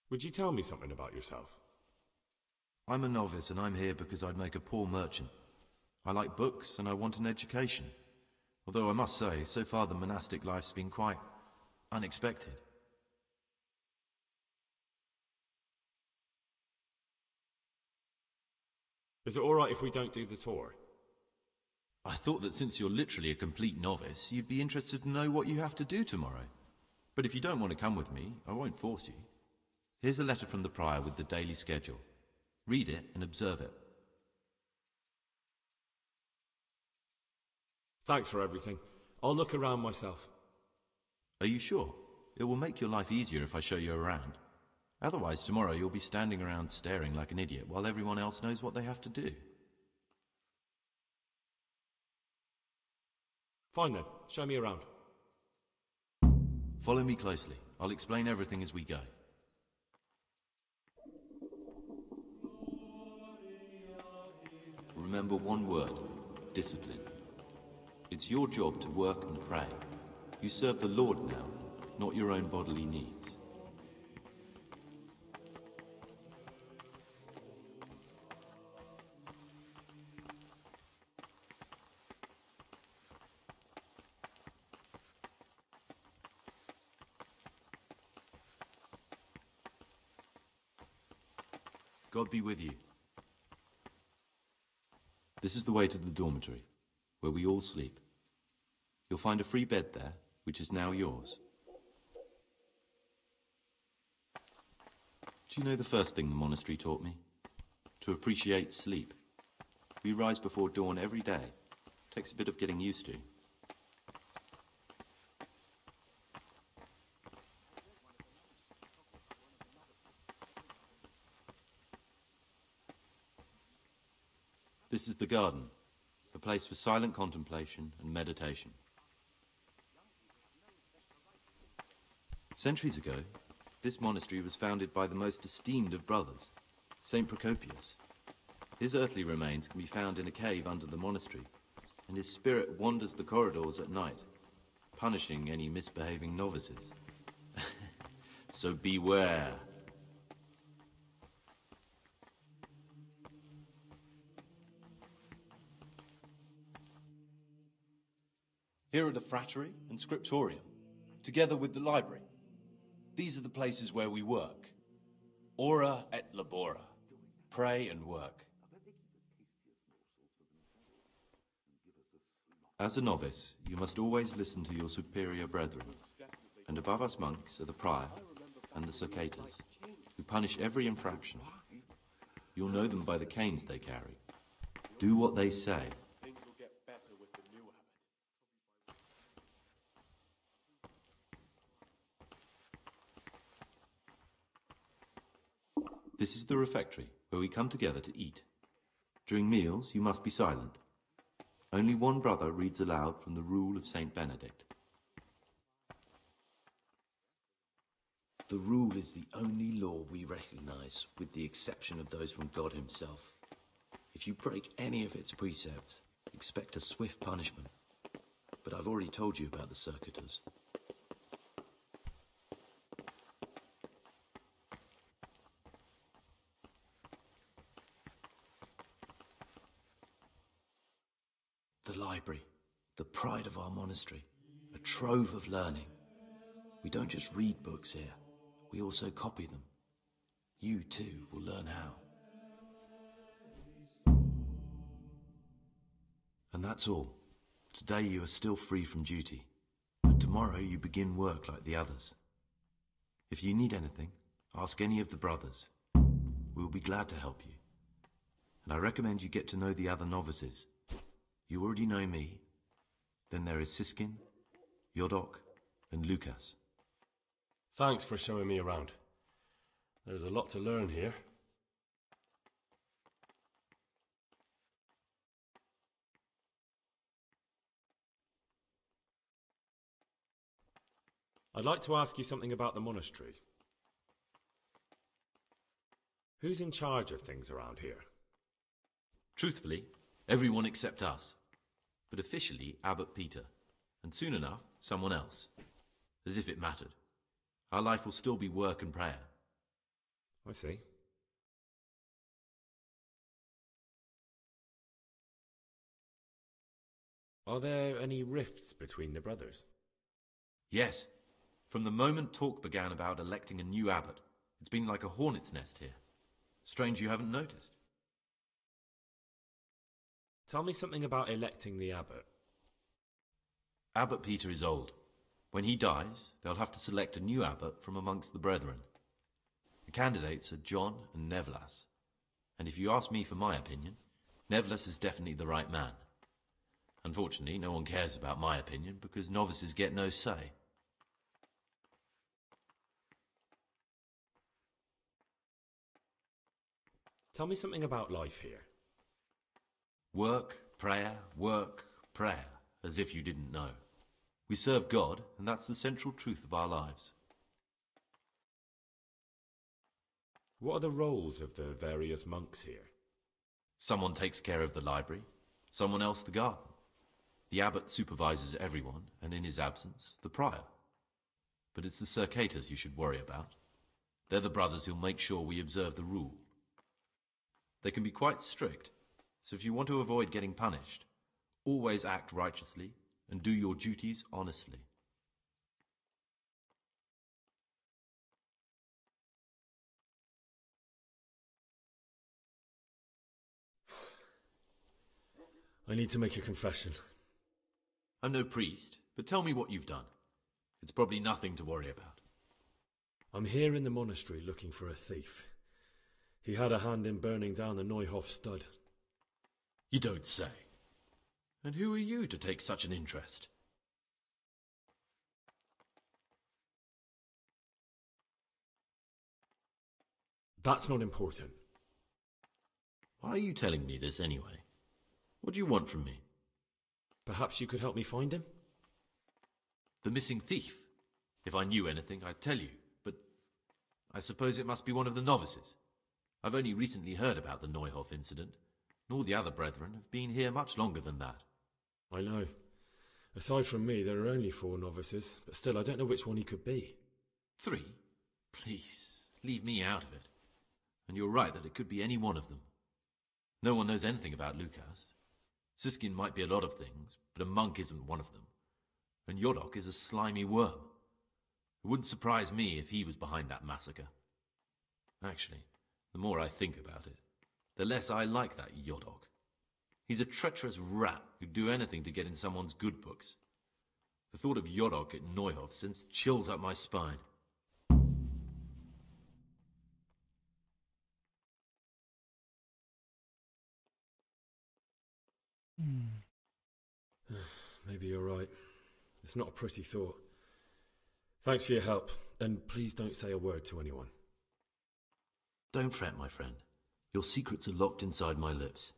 Would you tell me something about yourself? I'm a novice and I'm here because I'd make a poor merchant. I like books and I want an education. Although I must say, so far the monastic life's been quite unexpected. Is it alright if we don't do the tour? I thought that since you're literally a complete novice, you'd be interested to know what you have to do tomorrow. But if you don't want to come with me, I won't force you. Here's a letter from the prior with the daily schedule. Read it and observe it. Thanks for everything. I'll look around myself. Are you sure? It will make your life easier if I show you around. Otherwise, tomorrow you'll be standing around staring like an idiot while everyone else knows what they have to do. Fine then, show me around. Follow me closely. I'll explain everything as we go. Remember one word, discipline. It's your job to work and pray. You serve the Lord now, not your own bodily needs. God be with you. This is the way to the dormitory, where we all sleep. You'll find a free bed there, which is now yours. Do you know the first thing the monastery taught me? To appreciate sleep. We rise before dawn every day. Takes a bit of getting used to. This is the garden, a place for silent contemplation and meditation. Centuries ago, this monastery was founded by the most esteemed of brothers, Saint Procopius. His earthly remains can be found in a cave under the monastery, and his spirit wanders the corridors at night, punishing any misbehaving novices. So beware. Here are the frattery and scriptorium, together with the library. These are the places where we work. Ora et labora. Pray and work. As a novice, you must always listen to your superior brethren. And above us monks are the prior and the circators, who punish every infraction. You'll know them by the canes they carry. Do what they say. This is the refectory, where we come together to eat. During meals, you must be silent. Only one brother reads aloud from the Rule of Saint Benedict. The Rule is the only law we recognize, with the exception of those from God himself. If you break any of its precepts, expect a swift punishment. But I've already told you about the circuitous. The library, the pride of our monastery, a trove of learning. We don't just read books here, we also copy them. You too will learn how. And that's all. Today you are still free from duty. tomorrow you begin work like the others. If you need anything, ask any of the brothers. We will be glad to help you. And I recommend you get to know the other novices. You already know me. Then there is Siskin, Yodok, and Lucas. Thanks for showing me around. There's a lot to learn here. I'd like to ask you something about the monastery. Who's in charge of things around here? Truthfully, everyone except us. But officially, Abbot Peter. And soon enough, someone else. As if it mattered. Our life will still be work and prayer. I see. Are there any rifts between the brothers? Yes. From the moment talk began about electing a new abbot, it's been like a hornet's nest here. Strange you haven't noticed. Tell me something about electing the abbot. Abbot Peter is old. When he dies, they'll have to select a new abbot from amongst the brethren. The candidates are John and Nevlas. And if you ask me for my opinion, Nevlas is definitely the right man. Unfortunately, no one cares about my opinion because novices get no say. Tell me something about life here. Work, prayer, as if you didn't know. We serve God, and that's the central truth of our lives. What are the roles of the various monks here? Someone takes care of the library, someone else the garden. The abbot supervises everyone, and in his absence, the prior. But it's the circators you should worry about. They're the brothers who'll make sure we observe the rule. They can be quite strict, so if you want to avoid getting punished, always act righteously and do your duties honestly. I need to make a confession. I'm no priest, but tell me what you've done. It's probably nothing to worry about. I'm here in the monastery looking for a thief. He had a hand in burning down the Neuhof stud. You don't say. And who are you to take such an interest? That's not important. Why are you telling me this anyway? What do you want from me? Perhaps you could help me find him? The missing thief? If I knew anything, I'd tell you, but I suppose it must be one of the novices. I've only recently heard about the Neuhof incident, and all the other brethren have been here much longer than that. I know. Aside from me, there are only 4 novices, but still I don't know which one he could be. 3? Please, leave me out of it. And you're right that it could be any one of them. No one knows anything about Lucas. Siskin might be a lot of things, but a monk isn't one of them. And Yodok is a slimy worm. It wouldn't surprise me if he was behind that massacre. Actually, the more I think about it, the less I like that Yodok. He's a treacherous rat who'd do anything to get in someone's good books. The thought of Yodok at Neuhof sends chills up my spine. Maybe you're right. It's not a pretty thought. Thanks for your help, and please don't say a word to anyone. Don't fret, my friend. Your secrets are locked inside my lips.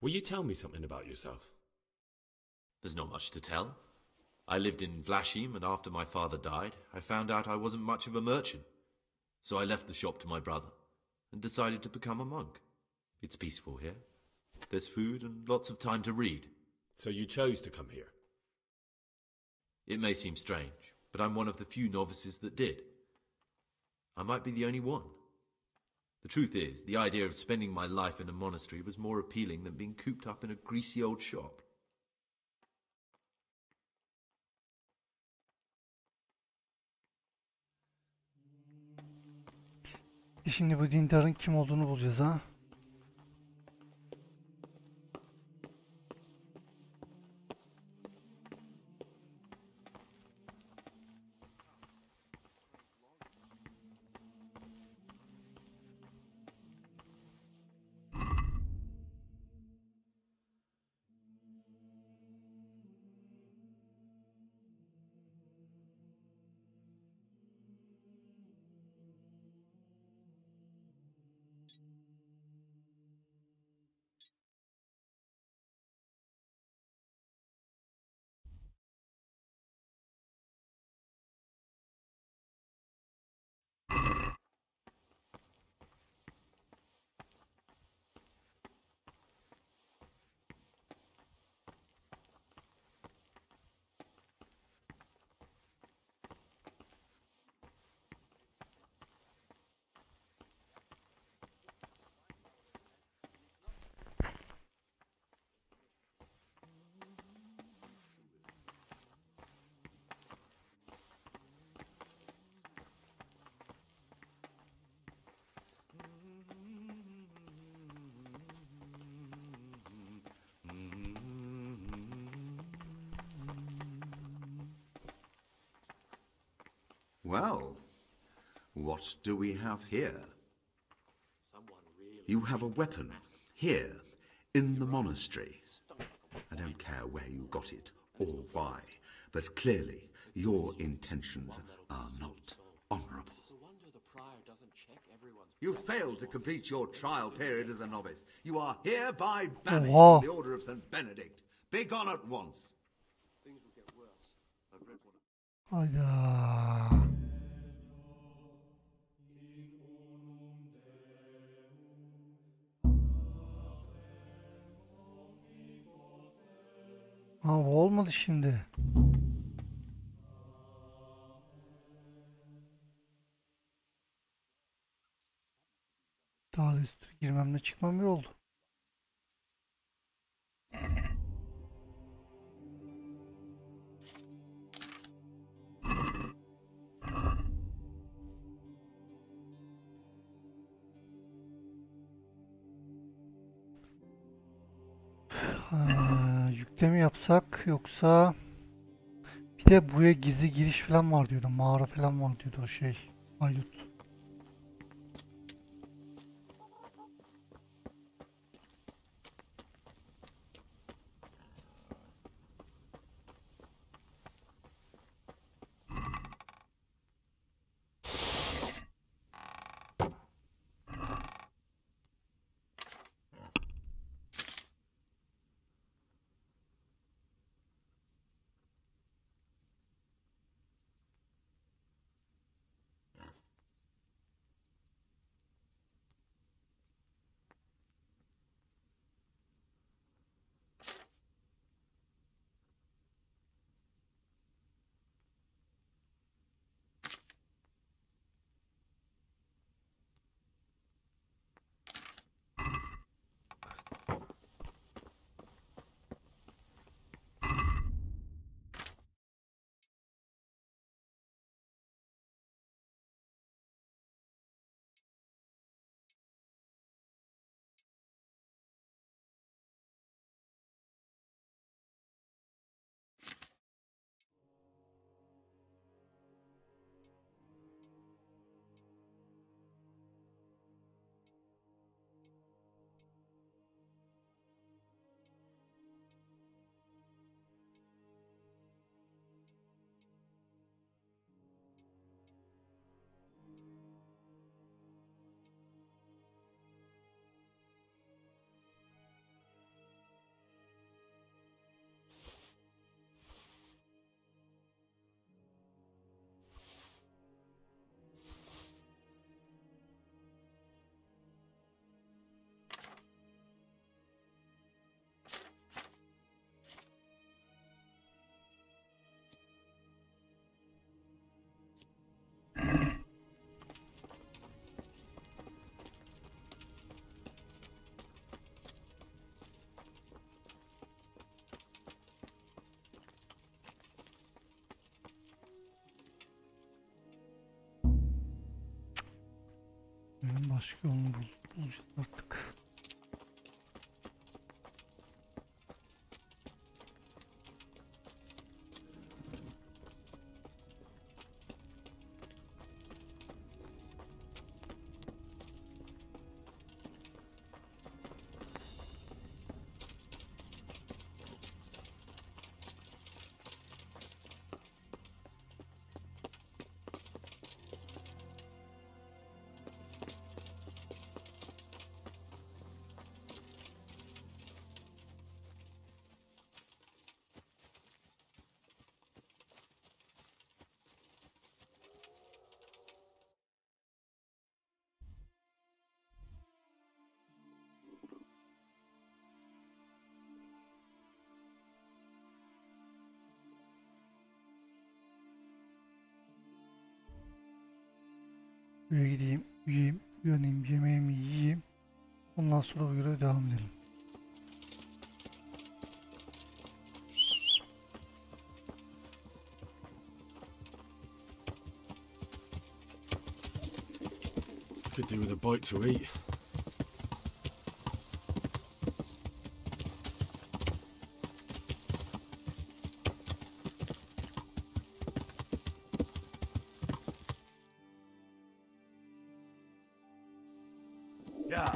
Will you tell me something about yourself? There's not much to tell. I lived in Vlashim, and after my father died, I found out I wasn't much of a merchant. So I left the shop to my brother, and decided to become a monk. It's peaceful here. There's food and lots of time to read. So you chose to come here? It may seem strange, but I'm one of the few novices that did. I might be the only one. The truth is, the idea of spending my life in a monastery was more appealing than being cooped up in a greasy old shop. Şimdi bu dindarın kim olduğunu bulacağız ha. Well, what do we have here? You have a weapon here in the monastery. I don't care where you got it or why, but clearly your intentions are not honourable. You failed to complete your trial period as a novice. You are hereby banished from the Order of St. Benedict. Be gone at once. Hayda. Ha, bu olmadı şimdi. Daha da üstü girmemle çıkmam bir oldu. Yükle mi yapsak yoksa bir de buraya gizli giriş falan var diyordu. Mağara falan var diyordu o şey. Haydut. başka yolunu bulacağız artık. Buraya gideyim, uyuyayım, uyanayım, yemeğimi yiyeyim. Ondan sonra bu görev devam edelim. Could do with a bite to eat. Yeah.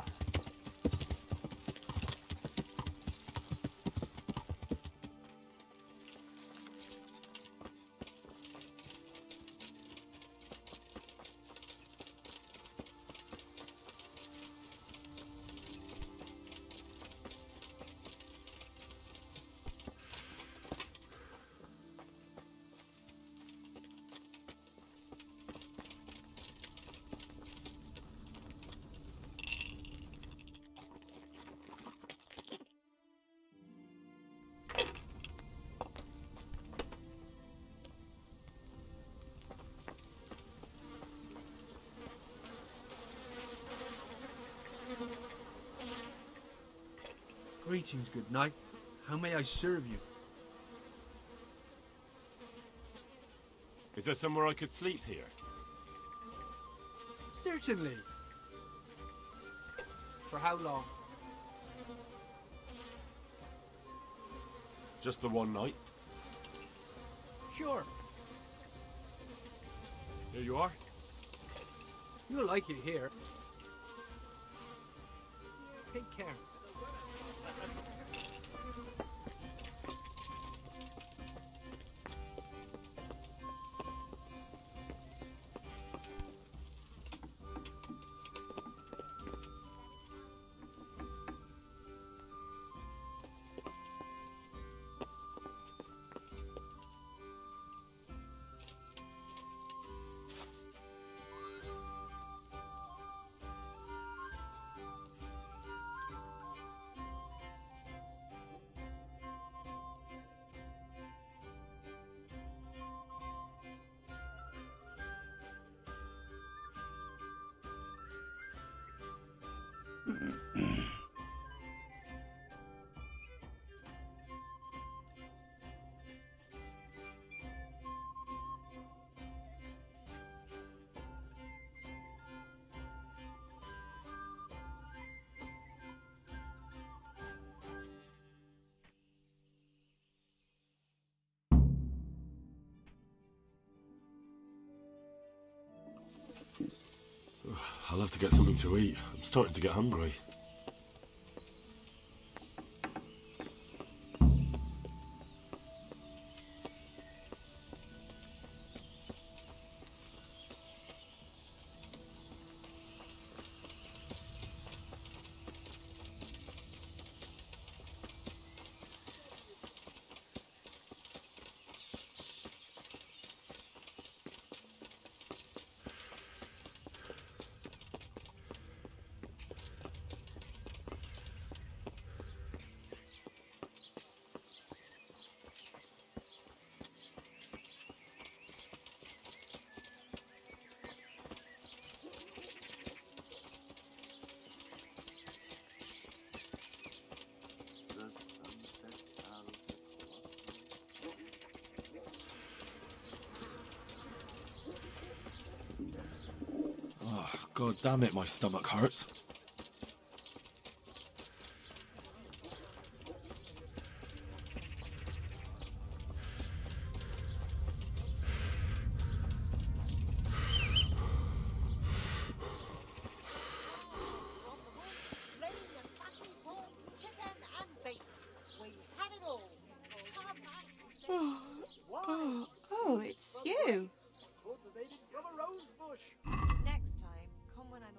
Greetings, good knight. How may I serve you? Is there somewhere I could sleep here? Certainly. For how long? Just the one night? Sure. Here you are. You'll like it here. Take care. I'll have to get something to eat. I'm starting to get hungry. God damn it, my stomach hurts. Oh, it's you. Cultivated from a rose bush. Next time, come when I'm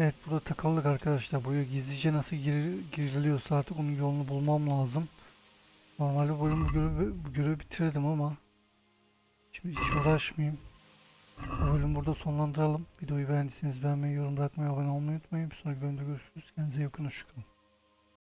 Evet, burada takıldık arkadaşlar. Buraya gizlice nasıl giriliyorsa artık onun yolunu bulmam lazım. Normalde bu görevi bitirdim ama şimdi hiç uğraşmayayım. Bu bölümü burada sonlandıralım. Videoyu beğendiyseniz beğenmeyi, yorum bırakmayı, abone olmayı unutmayın. Bir sonraki bölümde görüşürüz. Kendinize iyi bakın. Hoşçakalın.